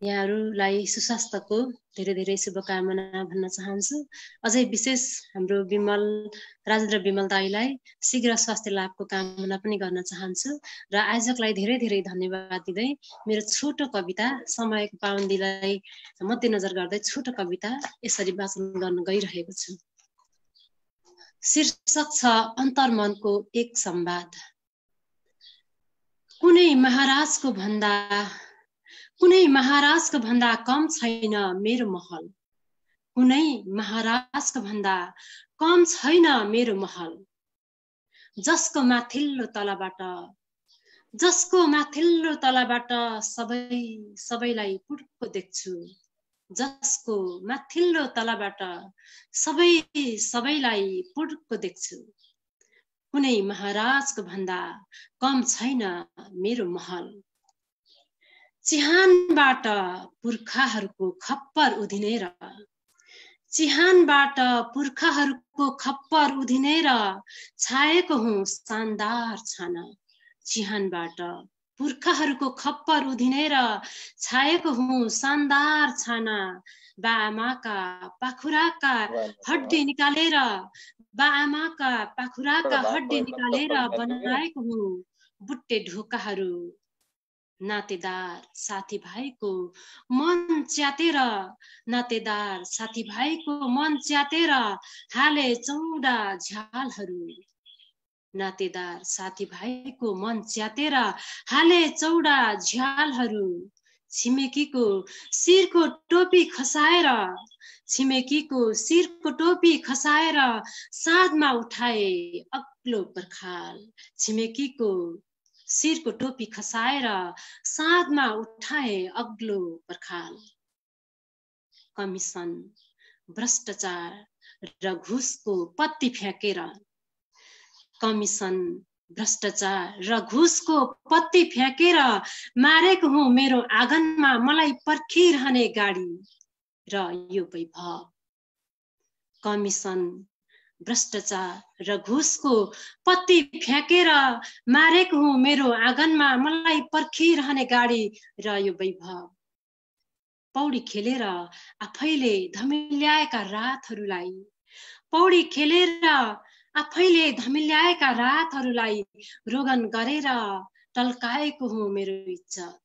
यहाँहरूलाई सुस्वास्थ्यको धेरै धेरै शुभकामना भन्न चाहन्छु। अझै विशेष हाम्रो राजेन्द्र विमल दाईलाई शीघ्र स्वास्थ्य लाभको कामना पनि गर्न चाहन्छु। र आयोजकलाई धेरै धेरै धन्यवाद दिँदै मेरो छोटो कविता, समयको पाबन्दीलाई मध्यनजर गर्दै छोटो कविता यसरी वाचन गर्न गइरहेको छु। शीर्षक छ अन्तर्मनको एक संवाद। कुनै महाराजको भन्दा कम छैन मेरो महल, कुनै महाराजको भन्दा कम छैन मेरो महल। जसको माथिल्लो तलाबाट सबैलाई पुड्को देख्छु, जसको माथिल्लो तलाबाट सबैलाई पुड्को देख्छु। कुनै महाराजको भन्दा कम छैन मेरो महल। चिहानबाट पुर्खाहरूको खप्पर उधिनेर छाएको हुँ शानदार छाना। चिहानबाट पुर्खाहरूको खप्पर उधिनेर छाएको हुँ शानदार छाना। बाआमाका पाखुराका हड्डी निकालेर बनाएको हुँ बुट्टे ढोकाहरू। नातेदार साथीभाइको मन च्यातेर हाले चौडा झ्यालहरू। नातेदार साथीभाइको मन च्यातेर हाले चौडा झ्यालहरू। छिमेकीको शिरको टोपी खसाएर साँधमा उठाए अग्लो पर्खाल। छिमेकीको शिरको टोपी खसाएर साँधमा उठाए अग्लो पर्खाल। कमिसन भ्रष्टाचार र घुसको पत्ती फ्याँकेर मारेको हुँ मेरो आँगनमा मलाई पर्खिरहने गाडी र यो वैभव। कमिसन भ्रष्टाचार र घुसको पत्ती फ्याँकेर मारेको हुँ मेरो आँगनमा मलाई पर्खिरहने गाडी र यो वैभव। पौडी खेलेर आफैले धमिल्याएका रातहरूलाई, पौडी खेलेर आफैले धमिल्याएका रातहरूलाई रोगन गरेर टल्काएको हुँ मेरो इज्जत।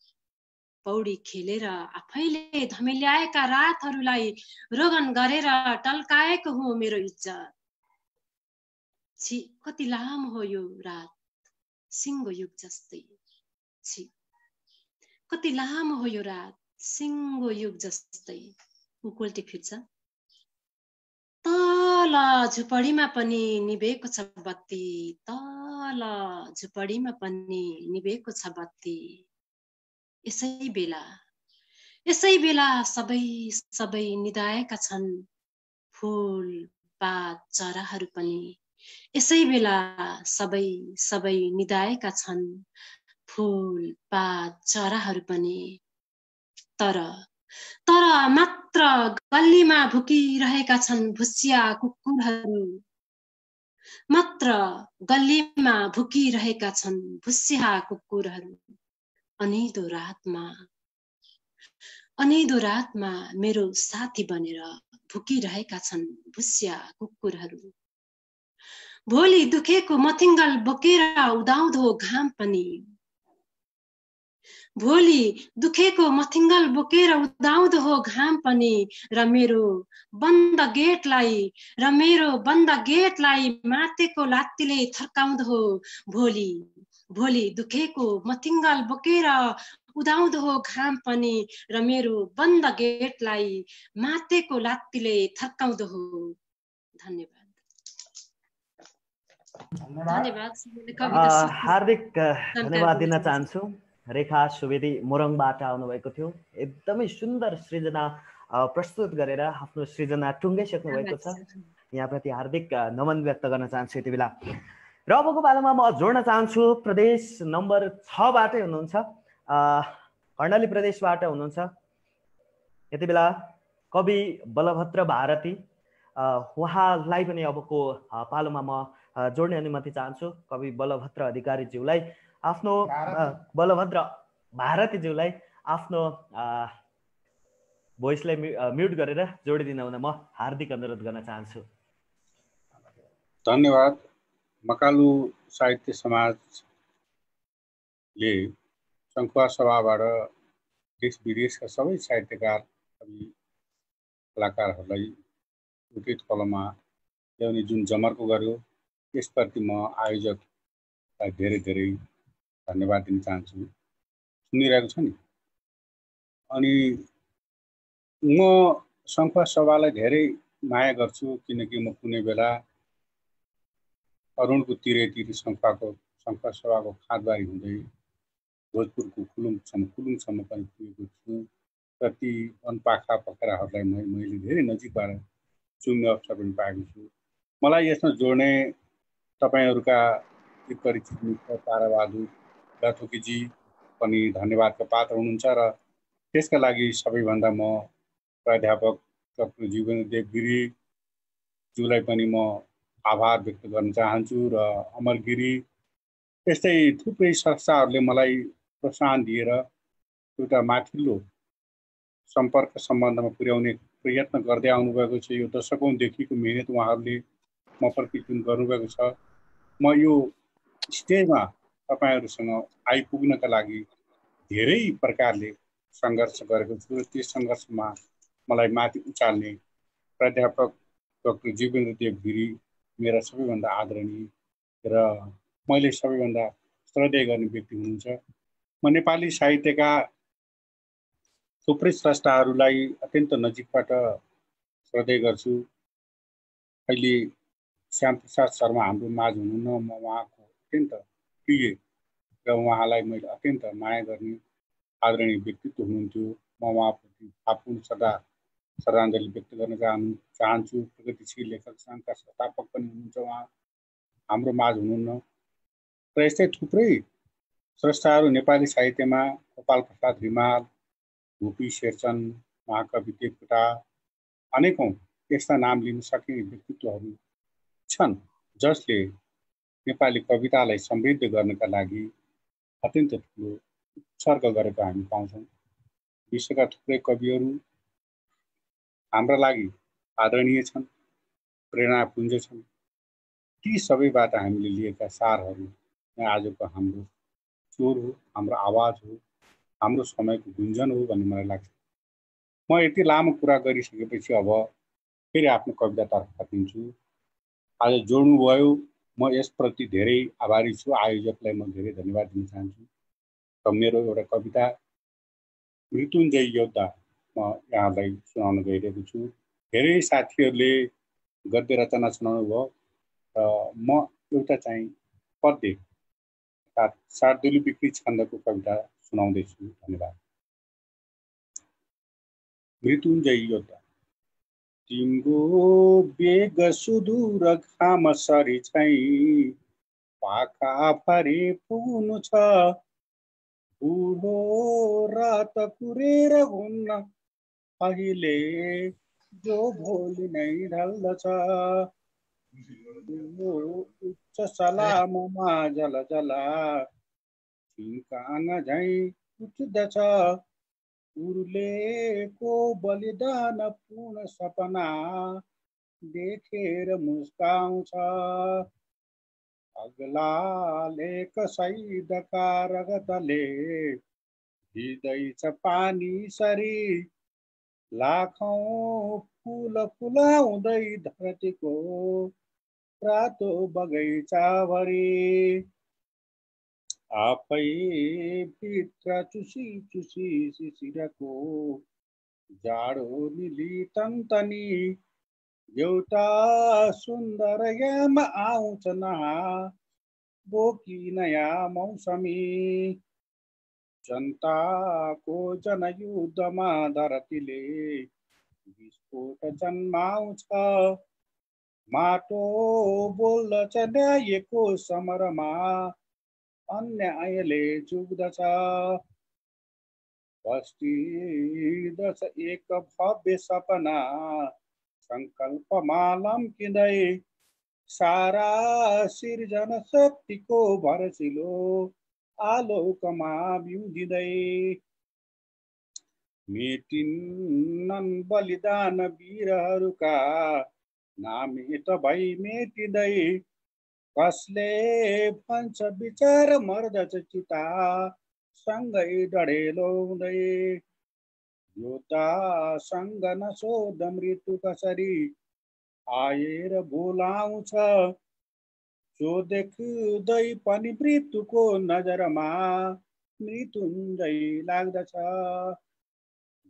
पौडी खेलेर आफैले धमिल्याएका रातहरूलाई रोगन गरेर टल्काएको हुँ मेरो इज्जत। छि कति लामो हो यो रात सिंहो युग जस्तै, छि कति लामो हो यो रात सिंहो युग जस्तै। उल्टी फिर्छ। तल झुपडीमा पनि निभेको छ बत्ती, तल झुपडीमा पनि निभेको छ बत्ती। यसै बेला सबै सबै निदाएका छन् फूल पात चराहरू पनि। यसै बेला सबै सबै निदाएका छन् फूल पात चराहरू पनि। तर मात्र गल्लीमा भुकिरहेका छन् भुसिया कुकुरहरू, मात्र गल्लीमा भुकिरहेका छन् भुसिया कुकुरहरू। अनिदो रातमा मेरो साथी बनेर भुकिरहेका छन् भुसिया कुकुरहरू। भोलि दुखेको मथिङ्गल बोकेर उदाउँदो घाम पनि, भोलि दुखेको मथिङ्गल बोकेर उदाउँदो हो घाम पनि। र मेरो बन्द गेटलाई मातेको लात्तीले थर्काउँदो हो भोलि। भोलि दुखेको मथिङ्गल बोकेर उदाउँदो हो घाम पनि। र मेरो बन्द गेटलाई मातेको लात्तीले थर्काउँदो हो। धन्यवाद। हार्दिक धन्यवाद दिन चाहन्छु। रेखा सुवेदी मोरङबाट आउनुभएको थियो। एकदमै सुन्दर सृजना प्रस्तुत गरेर आफ्नो सृजना टुङ्गाइसक्नु भएको छ। यहाँप्रति हार्दिक नमन व्यक्त गर्न चाहन्छु यति बेला। र अबको पालामा म जोड्न चाहन्छु प्रदेश नम्बर 6 बाटै हुनुहुन्छ, कर्णाली प्रदेशबाट हुनुहुन्छ यति बेला कवि बलभद्र भारती। उहाँलाई पनि अबको पालोमा म जोड्ने अनुमति चाहन्छु। कवि बलभद्र अधिकारीज्यूलाई आफ्नो बलभद्र भारतीज्यूलाई आफ्नो भोइसलाई म्युट गरेर जोडिदिन हुन म हार्दिक अनुरोध गर्न चाहन्छु। धन्यवाद। मकालु साहित्य समाजले सङ्खुवा सभाबाट देश विदेशका सबै साहित्यकार कवि कलाकारहरूलाई उचित कलममा ल्याउने जुन जमर्को गर्यो त्यसप्रति म आयोजकलाई धेरै धेरै धन्यवाद दिन चाहन्छु। सुनिरहेको छ नि। अनि म सङ्खुवा सभालाई धेरै माया गर्छु किनकि म कुनै बेला अरुणको तिरैतिर सङ्खुवा सभाको खाँदबारी हुँदै भोजपुरको कुलुङसम्म पनि पुगेको छु र ती वनपाखा पखराहरूलाई मैले धेरै नजिकबाट चुम्ने अवसर पनि पाएको छु। मलाई यसमा जोड्ने तपाईँहरूका परिचित मित्र ताराबहादुर गाथोकीजी पनि धन्यवादका पात्र हुनुहुन्छ र त्यसका लागि सबैभन्दा म प्राध्यापक डाक्टर जीवेन्द्रदेव गिरीज्यूलाई पनि म आभार व्यक्त गर्न चाहन्छु र अमर गिरी यस्तै थुप्रै संस्थाहरूले मलाई प्रोत्साहन दिएर एउटा माथिल्लो सम्पर्क सम्बन्धमा पुर्याउने प्रयत्न गर्दै आउनुभएको छ। यो दशकौँदेखिको मेहनत उहाँहरूले म प्रति जुन गर्नुभएको छ, म यो स्टेजमा तपाईँहरूसँग आइपुग्नका लागि धेरै प्रकारले सङ्घर्ष गरेको छु र त्यस सङ्घर्षमा मलाई माथि उचाल्ने प्राध्यापक डाक्टर जीवेन्द्रदेव गिरी मेरा सबैभन्दा आदरणीय र मैले सबैभन्दा श्रद्धेय गर्ने व्यक्ति हुनुहुन्छ। म नेपाली साहित्यका थुप्रै स्रष्टाहरूलाई अत्यन्त नजिकबाट श्रद्धेय गर्छु। अहिले श्यामप्रसाद शर्मा हाम्रो माझ हुनुहुन्न, म उहाँको अत्यन्त प्रिय र उहाँलाई मैले अत्यन्त माया गर्ने आदरणीय व्यक्तित्व हुनुहुन्थ्यो। म उहाँप्रति भावपूर्ण श्रद्धाञ्जली व्यक्त गर्न चाहन्छु। प्रगतिशील लेखक सङ्घका संस्थापक पनि हुनुहुन्छ, उहाँ हाम्रो माझ हुनुहुन्न र यस्तै थुप्रै स्रष्टाहरू नेपाली साहित्यमा गोपाल प्रसाद रिमाल, भुपी शेरचन, महाकवि देवकोटा, अनेकौँ यस्ता नाम लिन सकिने व्यक्तित्वहरू छन् जसले नेपाली कवितालाई समृद्ध गर्नका लागि अत्यन्त ठुलो उत्सर्ग गरेको हामी पाउँछौँ। विश्वका थुप्रै कविहरू हाम्रा लागि आदरणीय छन्, प्रेरणापुञ्ज छन्। ती सबैबाट हामीले लिएका सारहरू आजको हाम्रो स्वर हो, हाम्रो आवाज हो, हाम्रो समयको गुन्जन हो भन्ने मलाई लाग्छ। म यति लामो कुरा गरिसकेपछि अब फेरि आफ्नो कवितातर्फ फर्किन्छु। आज जोड्नुभयो, म यसप्रति धेरै आभारी छु। आयोजकलाई म धेरै धन्यवाद दिन चाहन्छु। र मेरो एउटा कविता मृत्युञ्जय योद्धा म यहाँलाई सुनाउन गइरहेको छु। धेरै साथीहरूले गद्य रचना सुनाउनु भयो र म एउटा चाहिँ पद्य अर्थात् शार्दुली बिक्री छन्दको कविता सुनाउँदैछु। धन्यवाद। मृत्युञ्जय योद्धा। तिम्रो बेग सुदूर घाम सरी चाहिँ पाखा फरे पुग्नु छ, बुढो रात कुरेर हुन्न अहिले जो भोलि नै ढल्दछ। उच्च सलाममा जल जला सिंकान झैँ उठ्दछ, उर्लेको बलिदान पूर्ण सपना देखेर मुस्काउँछ। अग्लाले कसैदका रगतले भिज्दैछ पानी सरी, लाखौं फुल फुलाउँदै धरतीको रातो बगैँचाभरि। आफै भित्र चुसी चुसी शिशिरको जाडो निली तन्तनी, एउटा सुन्दर याम आउँछ नहा बोकी नयाँ मौसमी। जनताको जनयुद्धमा धरतीले विस्फोट जन्माउँछ, माटो बोल्दछ न्यायको समरमा अन्यायले चुक्दछ। बस्टिदछ एक भव्य सपना सङ्कल्पमा लम्किँदै, सारा सिर्जना शक्तिको भरसिलो आलोकमा बिउजिँदै। मेटिन्नन् बलिदान वीरहरूका नामित भई मेटिँदै, कसले भन्छ विचार मर्दछ चिता सँगै डढेलो हुँदै। योद्धासँग नसोध मृत्यु कसरी आएर बोलाउँछ, जो देख्दै पनि मृत्युको नजरमा मृत्युञ्जय लाग्दछ।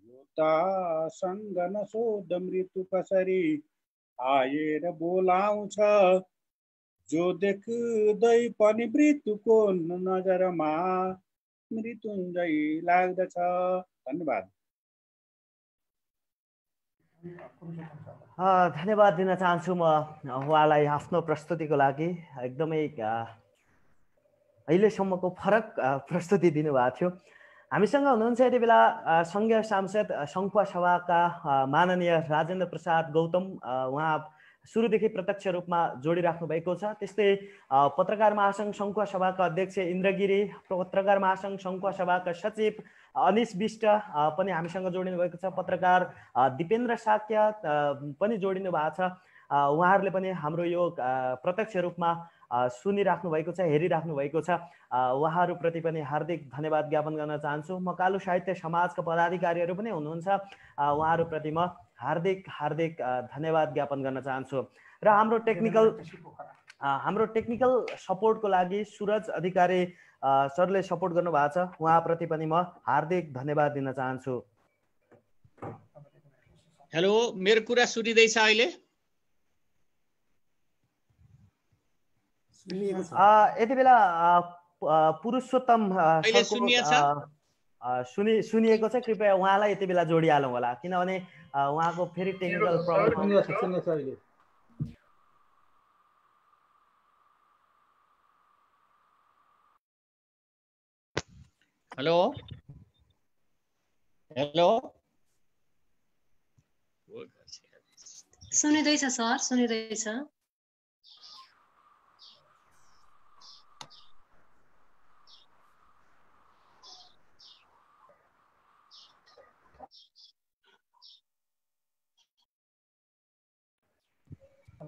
योद्धासँग नसोध मृत्यु कसरी आएर बोलाउँछ, जो देख्दै पनि मृत्युको नजरमा मृत्युञ्जय लाग्दछ। धन्यवाद। धन्यवाद दिन चाहन्छु म उहाँलाई आफ्नो प्रस्तुतिको लागि। एकदमै अहिलेसम्मको फरक प्रस्तुति दिनुभएको थियो। हामीसँग हुनुहुन्छ यति बेला सङ्घीय सांसद सङ्खुवा सभाका माननीय राजेन्द्र प्रसाद गौतम। उहाँ सुरुदेखि प्रत्यक्ष रूपमा जोडिराख्नु भएको छ। त्यस्तै पत्रकार महासङ्घ सङ्खुवा सभाका अध्यक्ष इन्द्र गिरी, पत्रकार महासङ्घ सङ्खुवा सभाका सचिव अनिश विष्ट पनि हामीसँग जोडिनु भएको छ। पत्रकार दिपेन्द्र साक्य पनि जोडिनु भएको छ। उहाँहरूले पनि हाम्रो यो प्रत्यक्ष रूपमा सुनिराख्नु भएको छ, हेरिराख्नु भएको छ। उहाँहरूप्रति पनि हार्दिक धन्यवाद ज्ञापन गर्न चाहन्छु। मकालु साहित्य समाजका पदाधिकारीहरू पनि हुनुहुन्छ, उहाँहरूप्रति म हार्दिक धन्यवाद ज्ञापन गर्न चाहन्छु। र हाम्रो टेक्निकल सपोर्टको लागि सुरज अधिकारी सरले सपोर्ट गर्नु भएको छ, उहाँप्रति पनि म हार्दिक धन्यवाद दिन चाहन्छु। हेलो, मेरो कुरा सुनिँदैछ अहिले? यति बेला पुरुषोत्तम सुनिएको छ। कृपया उहाँलाई यति बेला जोडिहालौँ होला, किनभने उहाँको फेरि टेक्निकल प्रब्लम। हेलो हेलो, सुनिँदैछ सर, सुनिँदैछ।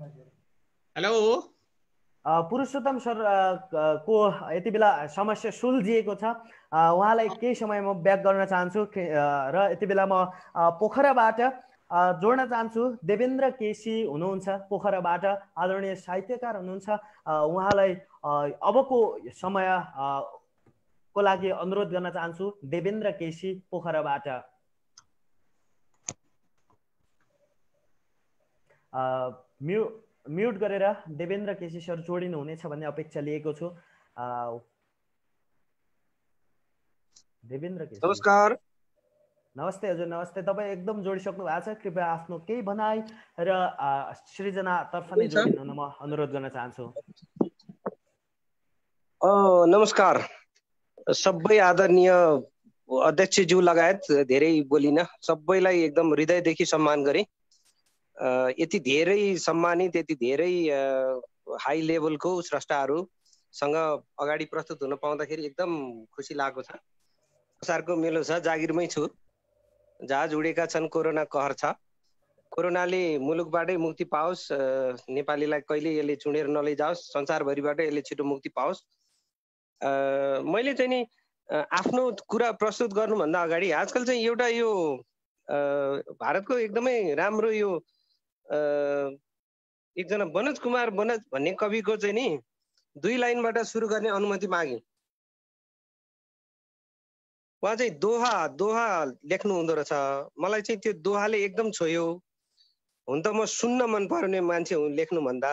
हेलो पुरुषोत्तम सर को यति बेला समस्या सुल्झिएको छ। उहाँलाई केही समय म ब्याक गर्न चाहन्छु र यति बेला म पोखराबाट जोड्न चाहन्छु। देवेन्द्र केसी हुनुहुन्छ पोखराबाट, आदरणीय साहित्यकार हुनुहुन्छ। उहाँलाई अबको समय को लागि अनुरोध गर्न चाहन्छु। देवेन्द्र केसी पोखराबाट। म्युट गरेर देवेन्द्र केसी सर जोडिनु हुनेछ भन्ने अपेक्षा लिएको छु। देवेन्द्र केसी नमस्कार। नमस्ते हजुर, नमस्ते। तपाईँ एकदम जोडिसक्नु भएको छ। कृपया आफ्नो केही भनाइ र सृजनातर्फ नै जोडिनु म अनुरोध गर्न चाहन्छु। नमस्कार सबै आदरणीय अध्यक्षज्यू लगायत धेरै बोलिन सबैलाई एकदम हृदयदेखि सम्मान गरे। यति धेरै सम्मानित, यति धेरै हाई लेभलको स्रष्टाहरूसँग अगाडि प्रस्तुत हुन पाउँदाखेरि एकदम खुसी लागेको छ। संसारको मेलो छ, जागिरमै छु। जहाँ जुडेका छन् कोरोना कहर छ। कोरोनाले मुलुकबाटै मुक्ति पाओस्, नेपालीलाई कहिले यसले चुडेर नलैजाओस्, संसारभरिबाट यसले छिटो मुक्ति पाओस्। मैले चाहिँ नि आफ्नो कुरा प्रस्तुत गर्नुभन्दा अगाडि आजकल चाहिँ एउटा यो भारतको एकदमै राम्रो यो एकजना बनोज कुमार बनोज भन्ने कविको चाहिँ नि 2 लाइनबाट सुरु गर्ने अनुमति मागे। उहाँ चाहिँ दोहा लेख्नु हुँदो रहेछ। मलाई चाहिँ त्यो दोहाले एकदम छोयो। हुन त म सुन्न मन पर्ने मान्छे हुँ, लेख्नु भन्दा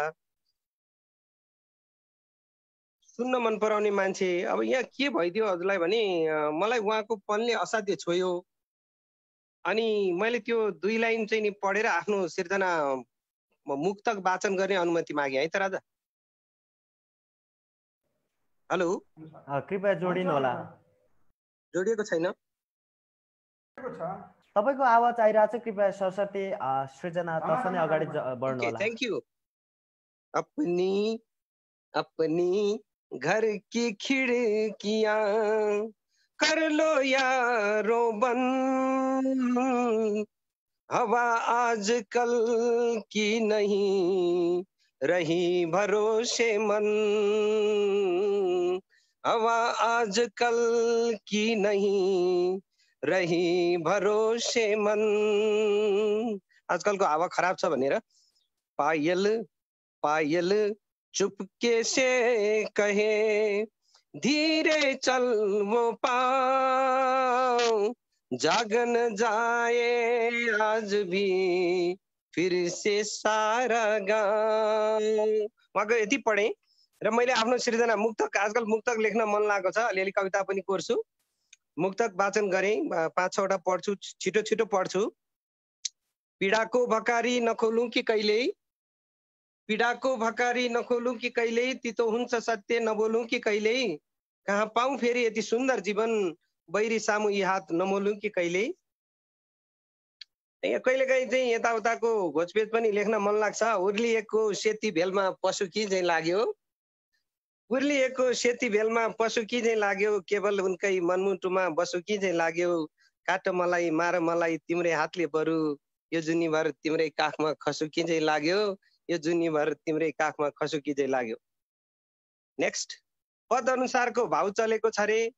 सुन्न मन पराउने मान्छे। अब यहाँ के भइदियो हजुरलाई भने मलाई उहाँको पनले असाध्य छोयो। अनि मैले त्यो 2 लाइन चाहिँ नि पढेर आफ्नो सिर्जना मुक्तक वाचन गर्ने अनुमति मागे है त राजा। हेलो, कृपया जोडिनु होला। जोडिएको छैन? तपाईको आवाज आइरहेछ। कृपया सरस्वती सृजनातर्फ नै अगाडि बढ्नु होला। Thank you. अपनी घर की खिड़कियां कर लो यारों बंद, हवा आजकल की नहीं रही भरोसेमंद, हवा आजकल की नहीं रही भरोसेमंद। आजकल को हावा खराब छ भनेर पायल चुपके से कहे, धीरे चल वो पाँव, जागन जाए आज भी फिर से सारा गाँव। उहाँको यति पढेँ र मैले आफ्नो सृजना मुक्तक, आजकल मुक्तक लेख्न मन लागेको छ। अलिअलि कविता पनि कोर्छु, मुक्तक वाचन गरेँ। 5-6वटा पढ्छु, छिटो पढ्छु। पीडाको भकारी नखोलूं कि कहिल्यै, पीडाको भकारी नखोलूं कि कहिल्यै, तितो हुन्छ सत्य नबोलूं कि कहिल्यै, कहाँ पाऊँ फेरि यति सुन्दर जीवन, बैरी सामु यी हात नमोलूं कि कहिल्यै। कहिलेकाहीँ चाहिँ यताउताको घोचपेच पनि लेख्न मन लाग्छ। उर्लिएको सेती भेलमा पशु कि चाहिँ लाग्यो, उर्लिएको सेती भेलमा पशु कि चाहिँ लाग्यो, केवल उनकै मनमुटुमा बसु कि चाहिँ लाग्यो, काट मलाई मार मलाई तिम्रै हातले बरु, यो जुनीभर तिम्रै काखमा खसु कि चाहिँ लाग्यो, यो जुनीभर तिम्रै काखमा खसु कि चाहिँ लाग्यो। नेक्स्ट, पद अनुसारको भाउ चलेको छ रे,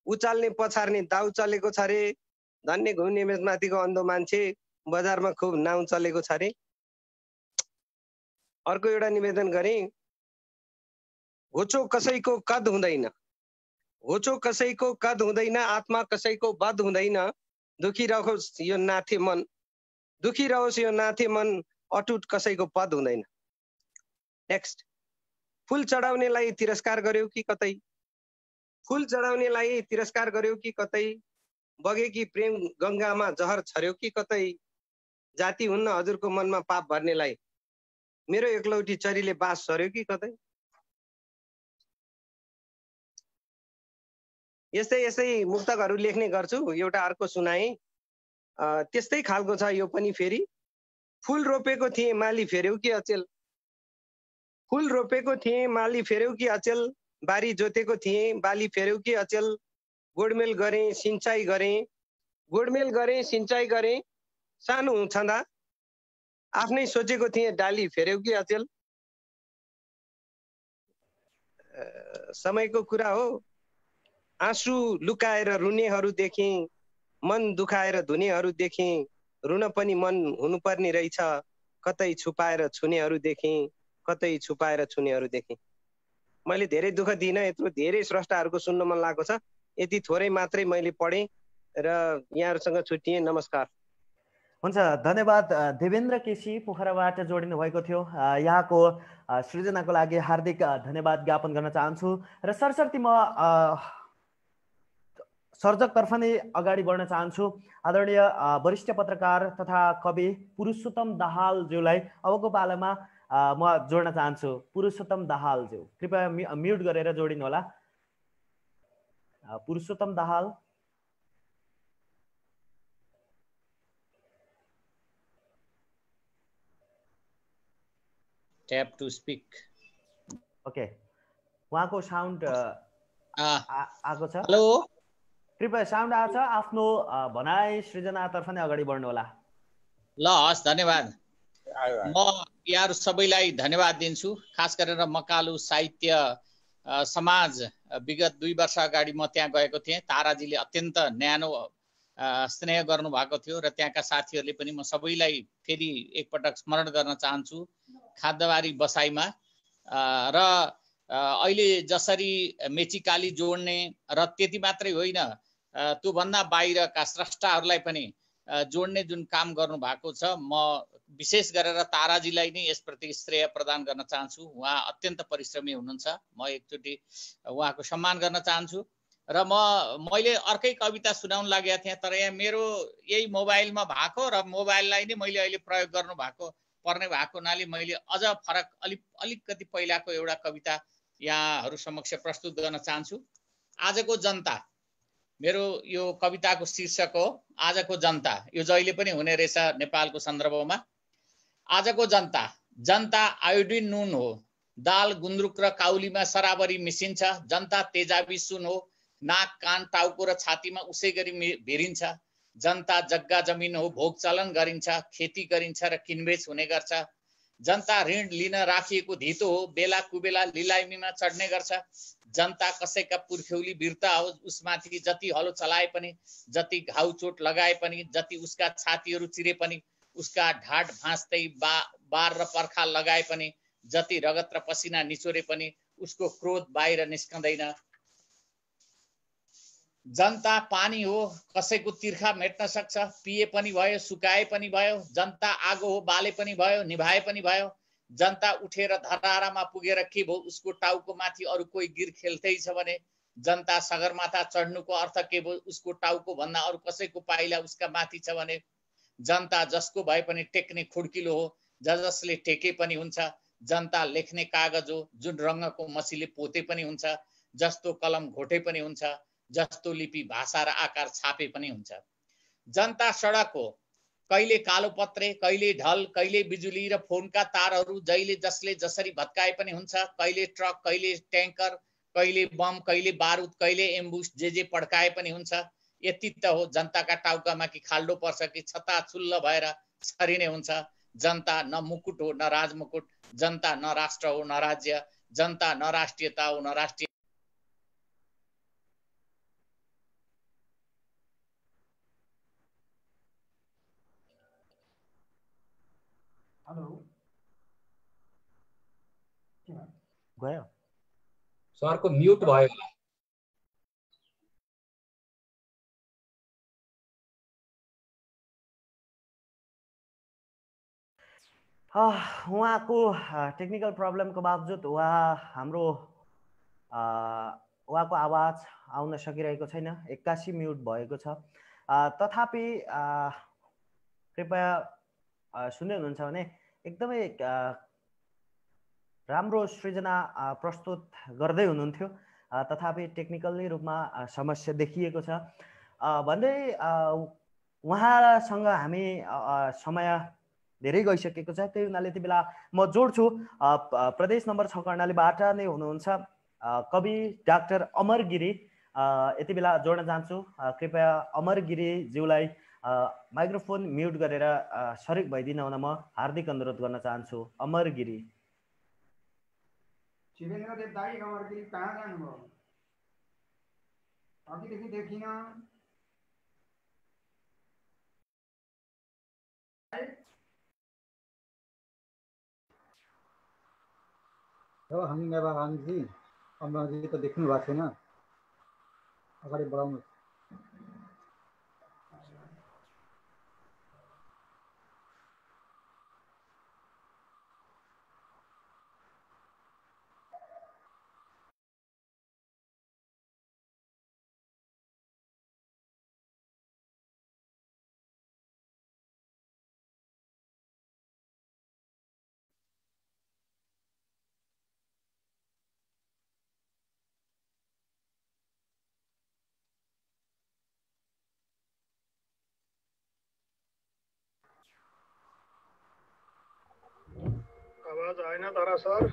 उचाल्ने पछार्ने दाउ चलेको छ रे, धन्य घुम्ने मेचमाथिको अन्धो मान्छे, बजारमा खुब नाउँ चलेको छ रे। अर्को एउटा निवेदन गरेँ, होचो कसैको कद हुँदैन, होचो कसैको कद हुँदैन, आत्मा कसैको बद हुँदैन, दुखी रहोस् यो नाथे मन, दुखी रहोस् यो नाथे मन, अटुट कसैको पद हुँदैन। नेक्स्ट, फूल चढाउनेलाई तिरस्कार गर्यो कि कतै, फूल चढाउनेलाई तिरस्कार गर्यो कि कतै, बगेकी प्रेम गंगामा जहर छर्यो कि कतै, जाति हुन्न हजुरको मनमा पाप भर्नेलाई, मेरो एकलौटी चरीले बास सर्यो कि कतै। यस्तै मुक्तकहरू लेख्ने गर्छु। एउटा अर्को सुनाएँ, त्यस्तै खालको छ यो पनि फेरि। फूल रोपेको थिएँ माली फेर्यौ कि अचेल, फूल रोपेको थिएँ माली फेर्यौ कि अचेल, बारी जोतेको थिएँ बाली फेर्यौ कि अचेल, गोडमेल गरेँ सिंचाइ गरेँ, गोडमेल गरेँ सिंचाइ गरेँ, सानो छँदा आफ्नै सोचेको थिएँ डाली फेर्यौ कि अचेल। समयको कुरा हो। आँसु लुकाएर रुनेहरू देखेँ, मन दुखाएर धुनेहरू देखेँ, रुन पनि मन हुनुपर्ने रहेछ, कतै छुपाएर छुनेहरू देखेँ, कतै छुपाएर छुनेहरू देखेँ। मैले धेरै दुःख दिइनँ, यत्रो धेरै स्रष्टाहरूको सुन्न मन लागेको छ। यति थोरै मात्रै मैले पढेँ र यहाँहरूसँग छुट्टिएँ। नमस्कार। हुन्छ, धन्यवाद। देवेन्द्र केसी पोखराबाट जोडिनु भएको थियो। यहाँको सृजनाको लागि हार्दिक धन्यवाद ज्ञापन गर्न चाहन्छु र सरसर्ती म सर्जकतर्फ नै अगाडि बढ्न चाहन्छु। आदरणीय वरिष्ठ पत्रकार तथा कवि पुरुषोत्तम दाहालज्यूलाई अबको पालामा म जोड्न चाहन्छु। पुरुषोत्तम दाहालज्यू, कृपया म्युट गरेर जोडिनु होला। Purushottam Dahal. Tap to speak. Okay, उहाँको साउन्ड आएको छ? हेलो, कृपया साउन्ड आएको छ? आफ्नो भनाइ सृजनातर्फ नै अगाडि बढ्नु होला। ल हस्, धन्यवाद। म यहाँहरू सबैलाई धन्यवाद दिन्छु। खास गरेर मकालु साहित्य समाज विगत 2 वर्ष अगाडि म त्यहाँ गएको थिएँ। ताराजीले अत्यन्त न्यानो स्नेह गर्नुभएको थियो र त्यहाँका साथीहरूले पनि म सबैलाई फेरि एकपटक स्मरण गर्न चाहन्छु खाद्यबारी बसाइमा। र अहिले जसरी मेचीकाली जोड्ने र त्यति मात्रै होइन, त्योभन्दा बाहिरका स्रष्टाहरूलाई पनि जोड्ने जुन काम गर्नु भएको छ, म विशेष गरेर ताराजीलाई नै यसप्रति श्रेय प्रदान गर्न चाहन्छु। उहाँ अत्यन्त परिश्रमी हुनुहुन्छ, म एकचोटि उहाँको सम्मान गर्न चाहन्छु। र मैले अर्कै कविता सुनाउन लागेको थिएँ, तर यहाँ मेरो यही मोबाइलमा भएको र मोबाइललाई नै मैले अहिले प्रयोग गर्नु पर्ने भएको हुनाले मैले अझ फरक अलिकति पहिलाको एउटा कविता यहाँहरू समक्ष प्रस्तुत गर्न चाहन्छु। आजको जनता, मेरो यो कविताको शीर्षक हो आजको जनता। यो जहिले पनि हुने रहेछ नेपालको सन्दर्भमा। आजको जनता, जनता आयोडिन नुन हो, दाल गुन्द्रुक र काउलीमा सराबरी मिसिन्छ। जनता तेजाबी सुन हो, नाक कान टाउको र छातीमा उसै गरी भिरिन्छ। जनता जग्गा जमिन हो, भोग चलन गरिन्छ, खेती गरिन्छ र किनबेच हुने गर्छ। जनता ऋण लिन राखिएको धितो हो, बेला कुबेला लिलाइमीमा चढ्ने गर्छ। जनता कसैका पुर्ख्यौली वीरता हो, उसमाथि जति हलो चलाए पनि, जति घाउ चोट लगाए पनि, जति उसका छातीहरू चिरे पनि, उसका ढाड भाँच्दै बार र पर्खा लगाए पनि, जति रगत र पसिना निचोरे पनि उसको क्रोध बाहिर निस्कँदैन। जनता पानी हो, कसैको तिर्खा मेट्न सक्छ, पिए पनि भयो, सुकाए पनि भयो। जनता आगो हो, बाले पनि भयो, निभाए पनि भयो। जनता उठेर धरारामा पुगेर के भयो, उसको टाउको माथि अरू कोही गिर खेल्दैछ भने। जनता सगरमाथा चढ्नुको अर्थ के भयो, उसको टाउको भन्दा अरू कसैको पाइला उसका माथि छ भने। जनता जसको भए पनि टेक्ने खुड्किलो हो, जसले टेके पनि हुन्छ। जनता लेख्ने कागज हो, जुन रङ्गको मसीले पोते पनि हुन्छ, जस्तो कलम घोटे पनि हुन्छ, जस्तो लिपि भाषा र आकार छापे पनि हुन्छ। जनता सडक हो, कहिले कालो पत्रे, कहिले ढल, कहिले बिजुली र फोनका तारहरू जहिले जसले जसरी भत्काए पनि हुन्छ। कहिले ट्रक, कहिले ट्याङ्कर, कहिले बम, कहिले बारुद, कहिले एम्बुस, जे पड्काए पनि हुन्छ। यति त हो जनताका टाउकामा कि खाल्डो पर्छ कि छता छुल्ल भएर छरिने हुन्छ। जनता न मुकुट हो न राजमुकुट, जनता न राष्ट्र हो न राज्य, जनता न राष्ट्रियता हो न राष्ट्रिय। गयो सरको म्युट भयो। उहाँको टेक्निकल प्रब्लमको बावजुद उहाँको आवाज आउन सकिरहेको छैन, 81 म्युट भएको छ। तथापि कृपया सुन्दै हुनुहुन्छ भने एकदमै राम्रो सृजना प्रस्तुत गर्दै हुनुहुन्थ्यो, तथापि टेक्निकली रूपमा समस्या देखिएको छ भन्दै उहाँसँग हामी समय धेरै गइसकेको छ। त्यही हुनाले यति बेला म जोड्छु प्रदेश नम्बर 6 कर्णालीबाट नै हुनुहुन्छ कवि डाक्टर अमर गिरी। यति बेला जोड्न चाहन्छु। कृपया अमर गिरीज्यूलाई माइक्रोफोन म्युट गरेर सरिक भइदिन हुन म हार्दिक अनुरोध गर्न चाहन्छु। अमर गिरी। शिवेन्द्र देव दाई, अमर गिरी कहाँ जानुभयो? अघिदेखि देखिन। हामी नेवाजी अमरजी त देख्नु भएको छैन, अगाडि बढाउनु। आवाज आएन तारा सर।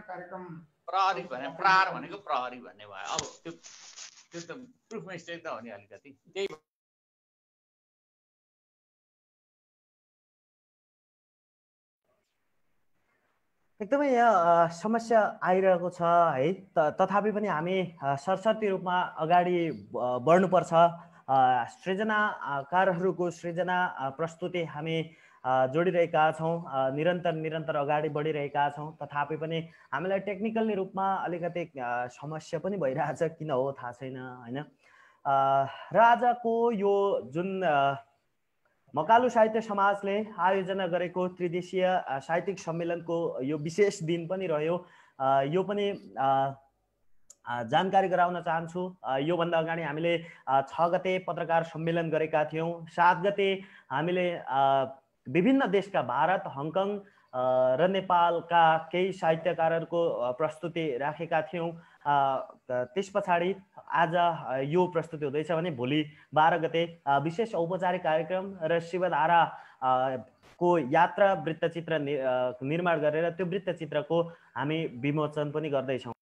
कार्यक्रम प्रहरी भने प्रहार भनेको प्रहरी भन्ने भयो। अब त्यो त प्रुफ मिस्टेक त हो नि अलिकति। त्यही एकदमै यहाँ समस्या आइरहेको छ है। तथापि पनि हामी सरसर्ती रूपमा अगाडि बढ्नुपर्छ। सृजनाकारहरूको सृजना प्रस्तुति हामी जोडिरहेका छौँ, निरन्तर अगाडि बढिरहेका छौँ। तथापि पनि हामीलाई टेक्निकली रूपमा अलिकति समस्या पनि भइरहेछ, किन हो थाहा छैन होइन। र आजको यो जुन मकालु साहित्य समाजले आयोजना गरेको त्रिदेशीय साहित्यिक सम्मेलनको यो विशेष दिन पनि रह्यो। यो पनि जानकारी गराउन चाहन्छु। योभन्दा अगाडि हामीले 6 गते पत्रकार सम्मेलन गरेका थियौँ। 7 गते हामीले विभिन्न देशका भारत, हङकङ र नेपालका केही साहित्यकारहरूको प्रस्तुति राखेका थियौँ। त्यस पछाडि आज यो प्रस्तुति हुँदैछ भने भोलि 12 गते विशेष औपचारिक कार्यक्रम र शिवधारा को यात्रा वृत्तचित्र निर्माण गरेर त्यो वृत्तचित्रको हामी विमोचन पनि गर्दैछौँ।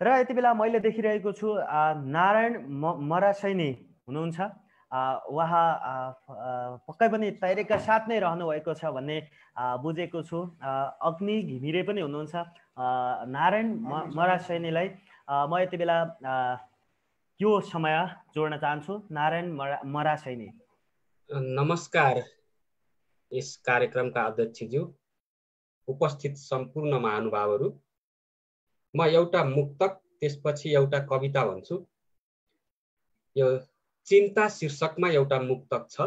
र यति बेला मैले देखिरहेको छु नारायण मरासैनी हुनुहुन्छ। उहाँ पक्कै पनि तयारीका साथ नै रहनु भएको छ भन्ने बुझेको छु। अग्नि घिमिरे पनि हुनुहुन्छ। नारायण मरासैनीलाई म यति बेला यो समय जोड्न चाहन्छु। नारायण मरासैनी। नमस्कार यस कार्यक्रमका अध्यक्षज्यू, उपस्थित सम्पूर्ण महानुभावहरू। म एउटा मुक्तक त्यसपछि एउटा कविता भन्छु। यो चिन्ता शीर्षकमा एउटा मुक्तक छ।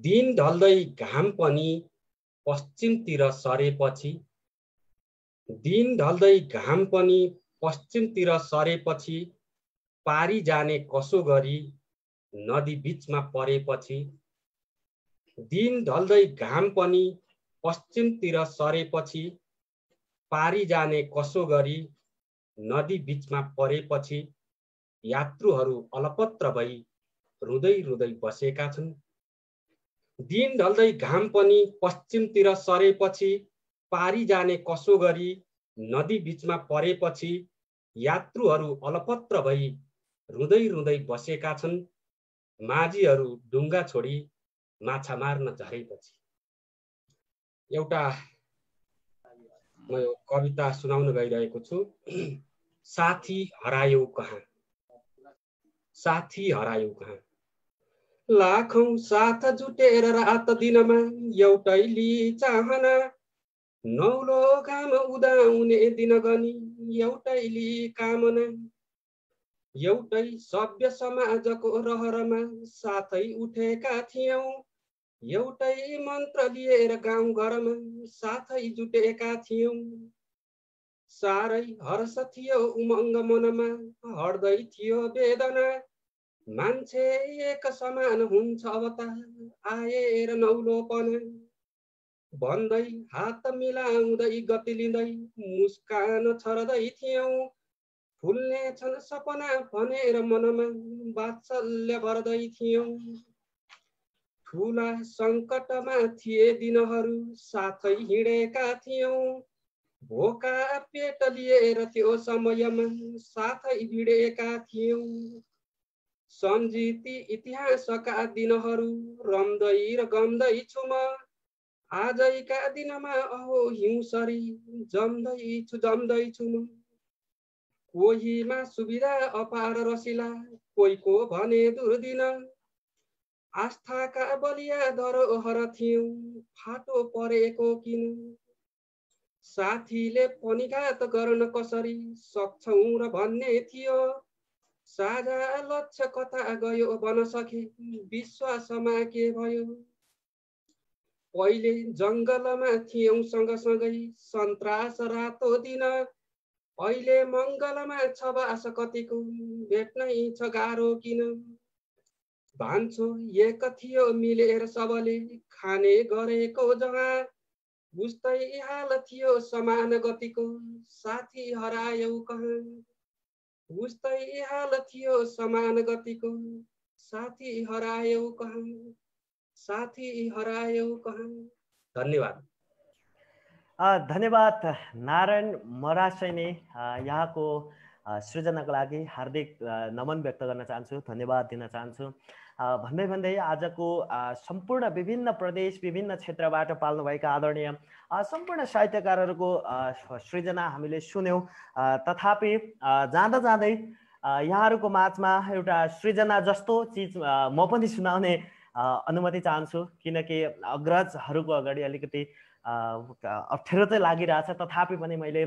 दिन ढल्दै घाम पनि पश्चिमतिर सरेपछि, दिन ढल्दै घाम पनि पश्चिमतिर सरेपछि, पारी जाने कसो गरी नदी बीचमा परेपछि, दिन ढल्दै घाम पनि पश्चिमतिर सरेपछि, पारी जाने कसो गरी नदी बीचमा परेपछि, यात्रुहरू अलपत्र भई रुँदै रुँदै बसेका छन्। दिन ढल्दै घाम पनि पश्चिमतिर सरेपछि, पारी जाने कसो गरी नदी बीचमा परेपछि, यात्रुहरू अलपत्र भई रुँदै रुँदै बसेका छन्। माझीहरू डुङ्गा छोडी माछा मार्न झरेपछि। एउटा म यो कविता सुनाउन गइरहेको छु। साथी हरायो कहाँ, साथी हरायो कहाँ, लाखौं साथ जुटेर रात दिनमा एउटैली चाहना, नौलो घाम उदाउने दिन गनी एउटैली कामना, एउटै सभ्य समाजको रहरमा साथै उठेका थियौं, एउटै मन्त्र लिएर गाउँ घरमा साथै जुटेका थियौं। सारै हर्ष थियो उमङ्ग मनमा हड्दै थियो वेदना मान्छे एक समान हुन्छ अवता आएर नौलोपना भन्दै हात मिलाउँदै गति लिँदै मुस्कान छर्दै थियौं फुल्ने छन् सपना भनेर मनमा वात्सल्य भर्दै थियौं ठुला सङ्कटमा थिए दिनहरू साथै हिँडेका थियौं भोका पेट लिएर त्यो समयमा साथै भिडेका थियौं सम्झिती इतिहासका दिनहरू रम्दै र गम्दै छु म आजैका दिनमा अहो हिउँसरी जम्दैछु म कोहीमा सुविधा अपार रसिला कोहीको भने दुर्दिन आस्थाका बलिया धरोहर थियौं फाटो परेको किन साथीले पनि घात गर्न कसरी सक्छौं र भन्ने थियो साझा लक्ष्य कता गयो बन सके विश्वासमा के भयो पहिले जङ्गलमा थियौं सँगसँगै सन्तास रातो दिन अहिले मङ्गलमा छ बास कतिको भेट्नै छ गाह्रो किन भान्सो एक थियो मिलेर सबले खाने गरेको जहाँ बुझ्दै हाल थियो समान गतिको साथी हरायौ कहाँ बुझ्दै हाल थियो समान गतिको साथी हरायौ कहाँ साथी हरायौ कहाँ। धन्यवाद। धन्यवाद नारायण मराशयने यहाँको सृजनाको लागि हार्दिक नमन व्यक्त गर्न चाहन्छु, धन्यवाद दिन चाहन्छु। भन्दै भन्दै आजको सम्पूर्ण विभिन्न प्रदेश विभिन्न क्षेत्रबाट पाल्नुभएका आदरणीय सम्पूर्ण साहित्यकारहरूको सृजना हामीले सुन्यौँ। तथापि जाँदा जाँदै यहाँहरूको माझमा एउटा सृजना जस्तो चिज म पनि सुनाउने अनुमति चाहन्छु, किनकि अग्रजहरूको अगाडि अलिकति अप्ठ्यारो चाहिँ लागिरहेछ। तथापि पनि मैले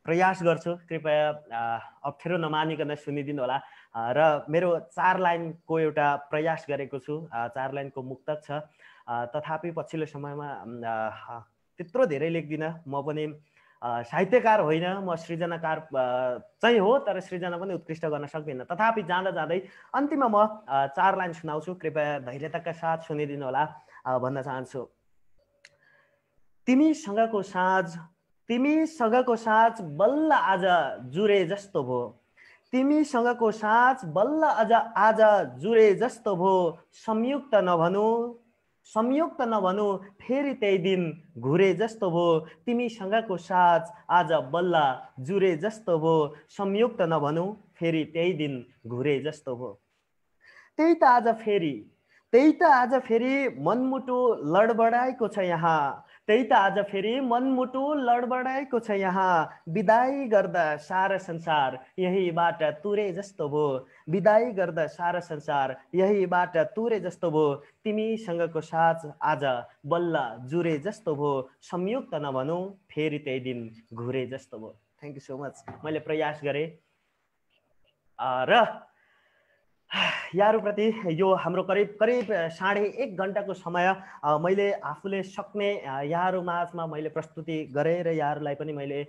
प्रयास गर्छु, कृपया अप्ठ्यारो नमानिकन सुनिदिनु होला। र मेरो 4 लाइनको एउटा प्रयास गरेको छु, 4 लाइनको मुक्तक छ। तथापि पछिल्लो समयमा त्यत्रो धेरै लेख्दिनँ। म पनि साहित्यकार होइन, म सृजनाकार चाहिँ हो, तर सृजना पनि उत्कृष्ट गर्न सक्दिनँ। तथापि जाँदा जाँदै अन्तिममा म 4 लाइन सुनाउँछु, कृपया धैर्यताका साथ सुनिदिनु होला भन्न चाहन्छु। तिमीसँगको साँझ बल्ल आज जुरे जस्तो भयो, तिमीसँगको साँझ बल्ल आज जुरे जस्तो भयो, संयुक्त नभनु फेरि त्यही दिन घुरे जस्तो भयो, तिमीसँगको साँझ आज बल्ल जुरे जस्तो भयो, संयुक्त नभनु फेरि त्यही दिन घुरे जस्तो भयो। त्यही त आज फेरि मनमुटु लडबडाएको छ यहाँ, त्यही त आज फेरि मनमुटु लडबडाएको छ यहाँ, बिदाई गर्दा सारा संसार यहीबाट तुरे जस्तो भयो, बिदाई गर्दा सारा संसार यहीबाट तुरे जस्तो भयो, तिमीसँगको साथ आज बल्ल जुरे जस्तो भयो, संयुक्त नभनु फेरि त्यही दिन घुरे जस्तो भयो। Thank you so much. मैले प्रयास गरेँ र यहाँहरूप्रति यो हाम्रो करिब 1.5 घन्टाको समय मैले आफूले सक्ने यहाँहरू माझमा मैले प्रस्तुति गरेँ र यहाँहरूलाई पनि मैले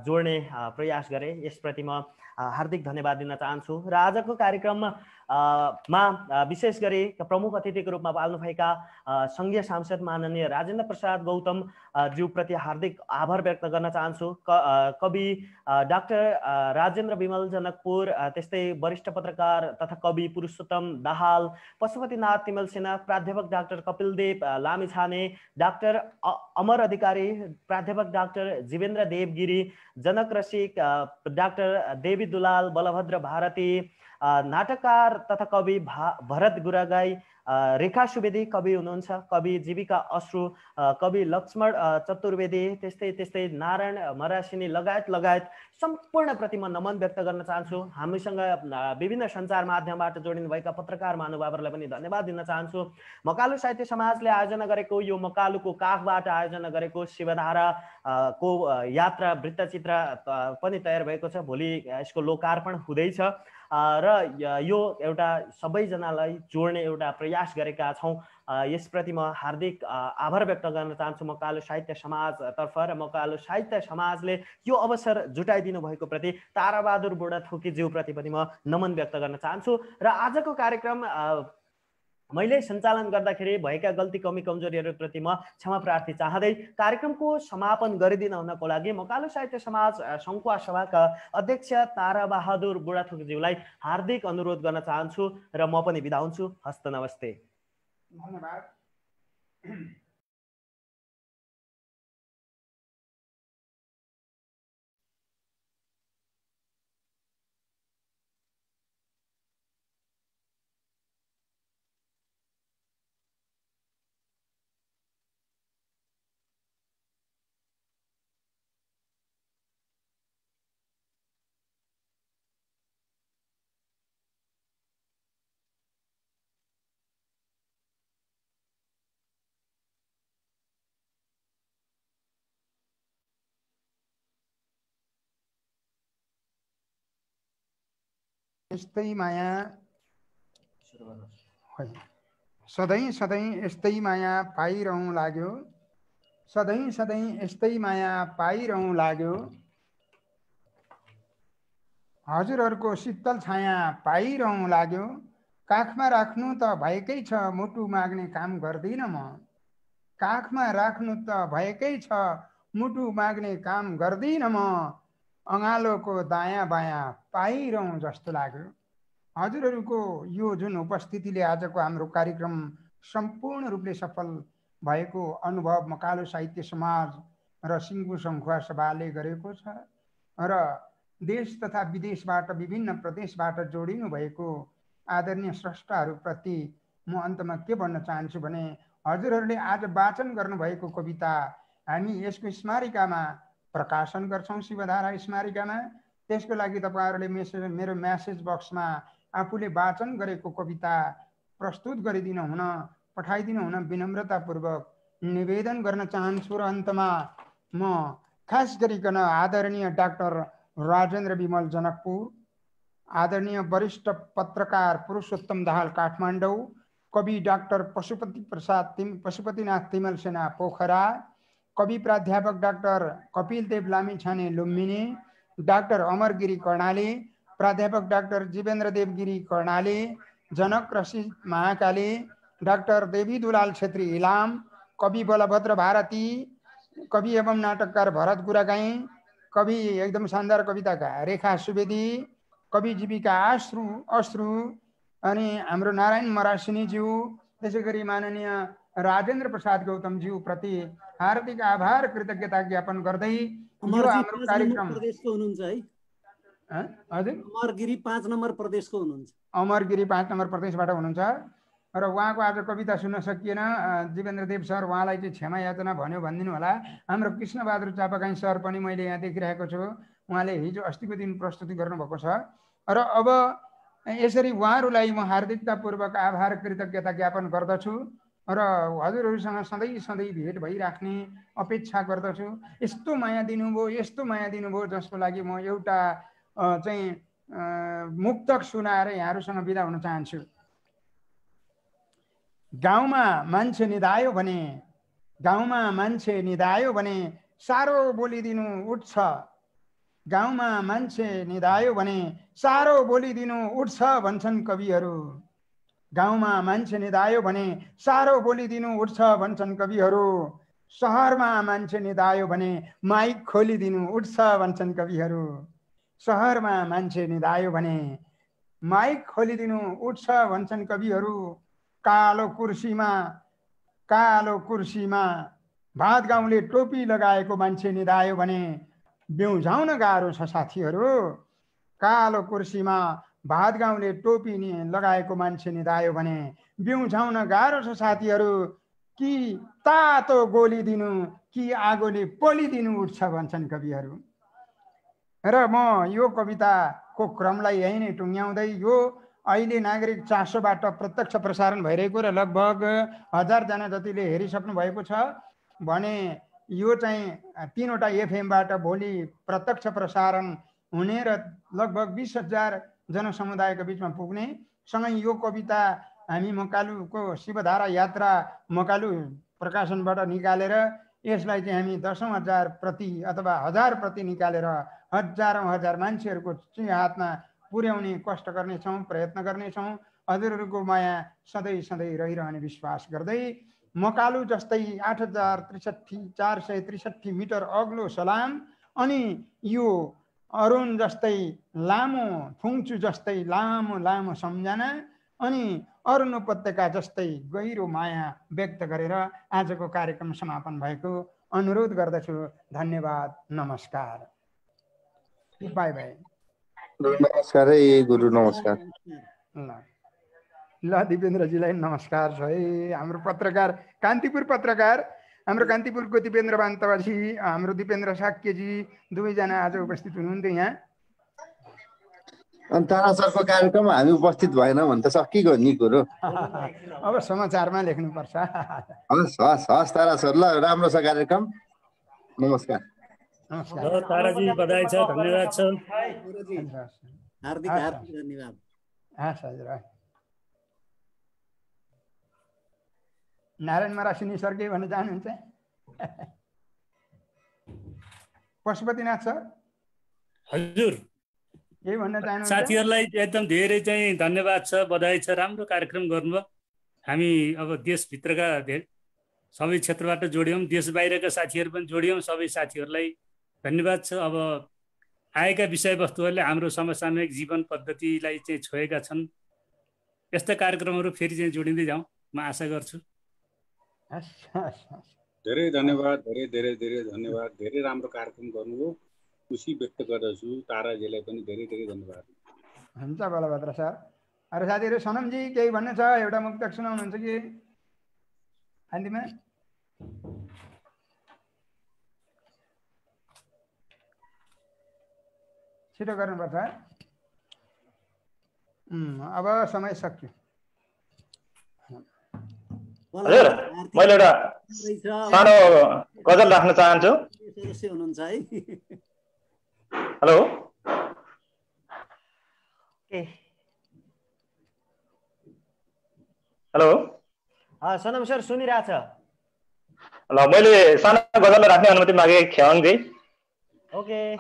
जोड्ने प्रयास गरेँ। यसप्रति म हार्दिक धन्यवाद दिन चाहन्छु। र आजको कार्यक्रममा विशेष गरी प्रमुख अतिथिको रूपमा पाल्नुभएका सङ्घीय सांसद माननीय राजेन्द्र प्रसाद गौतम ज्यूप्रति हार्दिक आभार व्यक्त गर्न चाहन्छु। कवि डाक्टर राजेन्द्र विमल जनकपुर, त्यस्तै वरिष्ठ पत्रकार तथा कवि पुरुषोत्तम दाहाल, पशुपतिनाथ तिमल सेना, प्राध्यापक डाक्टर कपिलदेव लामिछाने, डाक्टर अमर अधिकारी, प्राध्यापक डाक्टर जीवेन्द्र देवगिरी, जनक रसिक डाक्टर देवी दुलाल, बलभद्र भारती, नाटककार तथा कवि भरत गुरागाई, रेखा सुवेदी कवि हुनुहुन्छ, कवि जीविका अश्रु, कवि लक्ष्मण चतुर्वेदी, त्यस्तै नारायण मरासिनी लगायत सम्पूर्णप्रति म नमन व्यक्त गर्न चाहन्छु। हामीसँग विभिन्न सञ्चार माध्यमबाट जोडिनुभएका पत्रकार महानुभावहरूलाई पनि धन्यवाद दिन चाहन्छु। मकालु साहित्य समाजले आयोजना गरेको यो मकालुको काखबाट आयोजना गरेको शिवधारा को यात्रा वृत्तचित्र पनि तयार भएको छ। भोलि यसको लोकार्पण हुँदैछ र यो एउटा सबैजनालाई जोड्ने एउटा प्रयास गरेका छौँ। यसप्रति म हार्दिक आभार व्यक्त गर्न चाहन्छु मकालु साहित्य समाजतर्फ र मकालु साहित्य समाजले यो अवसर जुटाइदिनु भएको प्रति ताराबहादुर बुढाथोकीज्यूप्रति पनि म नमन व्यक्त गर्न चाहन्छु। र आजको कार्यक्रम मैले सञ्चालन गर्दाखेरि भएका गल्ती कमी कमजोरीहरूप्रति म क्षमा प्रार्थी चाहँदै कार्यक्रमको समापन गरिदिन हुनको लागि मकालु साहित्य समाज सङ्खुवा सभाका अध्यक्ष ताराबहादुर बुढाथोकीज्यूलाई हार्दिक अनुरोध गर्न चाहन्छु र म पनि बिदा हुन्छु। हस्त नमस्ते। धन्यवाद। यस्तै माया सधैँ सधैँ यस्तै माया पाइरहँ लाग्यो, सधैँ सधैँ यस्तै माया पाइरहँ लाग्यो, हजुरहरूको शीतल छाया पाइरहँ लाग्यो, काखमा राख्नु त भएकै छ मुटु माग्ने काम गर्दिन म, काखमा राख्नु त भएकै छ मुटु माग्ने काम गर्दिन म, अँगालोको दायाँ बायाँ पाइरहँ जस्तो लाग्यो। हजुरहरूको यो जुन उपस्थितिले आजको हाम्रो कार्यक्रम सम्पूर्ण रूपले सफल भएको अनुभव मकालु साहित्य समाज र सिङ्गु सङ्खुवा सभाले गरेको छ र देश तथा विदेशबाट विभिन्न प्रदेशबाट जोडिनु भएको आदरणीय स्रष्टाहरूप्रति म अन्तमा के भन्न चाहन्छु भने हजुरहरूले आज वाचन गर्नुभएको कविता हामी यसको स्मारिकामा प्रकाशन गर्छौँ शिवधारा स्मारिकामा। त्यसको लागि तपाईँहरूले मेरो म्यासेज बक्समा आफूले वाचन गरेको कविता प्रस्तुत गरिदिनु हुन पठाइदिनु हुन विनम्रतापूर्वक निवेदन गर्न चाहन्छु। र अन्तमा म खास गरिकन आदरणीय डाक्टर राजेन्द्र विमल जनकपुर, आदरणीय वरिष्ठ पत्रकार पुरुषोत्तम दाहाल काठमाडौँ, कवि डाक्टर पशुपतिनाथ तिमल सेना पोखरा, कवि प्राध्यापक डाक्टर कपिल देव लामिछाने लुम्बिनी, डाक्टर अमरगिरी कर्णाली, प्राध्यापक डाक्टर जीवेन्द्र देव गिरी कर्णाली, जनक रसिद महाकाली, डाक्टर देवी दुलाल छेत्री इलाम, कवि बलभद्र भारती, कवि एवं नाटककार भरत गुरागाई, कवि एकदम शानदार कविताका रेखा सुवेदी, कवि जीविका अश्रु अनि हाम्रो नारायण मरासिनीज्यू, त्यसै गरी माननीय राजेन्द्र प्रसाद गौतमज्यू प्रति हार्दिक आभार कृतज्ञता ज्ञापन गर्दै यो हाम्रो कार्यक्रम प्रदेशको हुनुहुन्छ है हजुर अमरगिरी 5 नम्बर प्रदेशको हुनुहुन्छ। अमरगिरी 5 नम्बर प्रदेशबाट हुनुहुन्छ र उहाँको आज कविता सुन्न सकिएन। जीवेन्द्र देव सर उहाँलाई चाहिँ क्षमा याचना भन्यो भनिदिनु होला। हाम्रो कृष्णबहादुर चापागाई सर पनि मैले यहाँ देखिरहेको छु, उहाँले हिजो अस्तिको दिन प्रस्तुति गर्नुभएको छ र अब यसरी उहाँहरूलाई म हार्दिकतापूर्वक आभार कृतज्ञता ज्ञापन गर्दछु र हजुरहरूसँग सधैँ सधैँ भेट भइराख्ने अपेक्षा गर्दछु। यस्तो माया दिनुभयो जसको लागि म एउटा चाहिँ मुक्तक सुनाएर यहाँहरूसँग बिदा हुन चाहन्छु। गाउँमा मान्छे निधायो भने सारो बोलिदिनु उठ्छ, गाउँमा मान्छे निधायो भने सारो बोलिदिनु उठ्छ भन्छन् कविहरू, गाउँमा मान्छे निधायो भने सारो बोलिदिनु उठ्छ भन्छन् कविहरू, सहरमा मान्छे निधायो भने माइक खोलिदिनु उठ्छ भन्छन् कविहरू, सहरमा मान्छे निधायो भने माइक खोलिदिनु उठ्छ भन्छन् कविहरू, कालो कुर्सीमा भात गाउँले टोपी लगाएको मान्छे निधायो भने बिउझाउन गाह्रो छ साथीहरू, कालो कुर्सीमा भात गाउँले टोपी लगाएको मान्छे निधायो भने बिउझाउन गाह्रो छ साथीहरू, कि तातो गोली दिनु कि आगोले पोलिदिनु उठ्छ भन्छन् कविहरू। र म यो कविताको क्रमलाई यही नै टुङ्ग्याउँदै यो अहिले नागरिक चासोबाट प्रत्यक्ष प्रसारण भइरहेको र लगभग 1000 जना जतिले हेरिसक्नु भएको छ भने यो चाहिँ 3वटा एफएमबाट भोलि प्रत्यक्ष प्रसारण हुने र लगभग 20,000 जनसमुदायको बिचमा पुग्ने सँगै यो कविता हामी मकालुको शिवधारा यात्रा मकालु प्रकाशनबाट निकालेर यसलाई चाहिँ हामी 10,000 प्रति अथवा 1000 प्रति निकालेर हजार मान्छेहरूको चाहिँ हातमा पुर्याउने कष्ट गर्नेछौँ, प्रयत्न गर्नेछौँ। हजुरहरूको माया सधैँ सधैँ रहिरहने विश्वास गर्दै मकालु जस्तै 8,463 मिटर अग्लो सलाम अनि यो अरुण जस्तै लामो, फुङचु जस्तै लामो लामो सम्झना अनि अरुण उपत्यका जस्तै गहिरो माया व्यक्त गरेर आजको कार्यक्रम समापन भएको अनुरोध गर्दछु। धन्यवाद, नमस्कार, बाई बाई। नमस्कार है गुरु, नमस्कार। ल दिपेन्द्रजीलाई नमस्कार छ है। हाम्रो पत्रकार कान्तिपुर पत्रकार हाम्रो कान्तिपुरको दिपेन्द्र बान्तवाजी, हाम्रो दिपेन्द्र साक्यजी दुवैजना आज उपस्थित हुनुहुन्थ्यो यहाँ। अनि तारा सरको कार्यक्रम हामी उपस्थित भएन भने त सकिगयो नि कुरो। अब समाचारमा लेख्नुपर्छ। हस् हस् हस् तारा सर, ल राम्रो छ कार्यक्रम। नमस्कार। नमस्कार ताराजी, बधाई छ, धन्यवाद छ, हार्दिक हार्दिक धन्यवाद। हस् हजुर। नारायण मरासिनी सर के भन्न चाहनुहुन्छ? पशुपतिनाथ सर हजुर के भन्न चाहनुहुन्छ? साथीहरूलाई एकदम धेरै चाहिँ धन्यवाद छ, बधाई छ, राम्रो कार्यक्रम गर्नुभयो। हामी अब देशभित्रका सबै क्षेत्रबाट जोड्यौँ, देश बाहिरका साथीहरू पनि जोड्यौँ, सबै साथीहरूलाई धन्यवाद छ। अब आएका विषयवस्तुहरूले हाम्रो समसामयिक जीवन पद्धतिलाई चाहिँ छोएका छन्। यस्ता कार्यक्रमहरू फेरि चाहिँ जोडिँदै जाउँ, म आशा गर्छु। धेरै धन्यवाद, धेरै धेरै धेरै धन्यवाद। धेरै राम्रो कार्यक्रम गर्नुभयो, खुसी व्यक्त गर्दछु। ताराजीलाई पनि धेरै धेरै धन्यवाद। हुन्छ बलभद्र सर। अरू साथीहरू, सनमजी केही भन्नु छ? एउटा मुक्तक सुनाउनुहुन्छ कि अन्तिममा? छिटो गर्नुपर्छ। अब समय सक्यो। हजुर, मैले एउटा सानो गजल राख्न चाहन्छु। हुनुहुन्छ है? हेलो, हेलो सनम सर सुनिरहेछ? ल, मैले सानो गजल राख्ने अनुमति मागे ख्याङजी। ओके।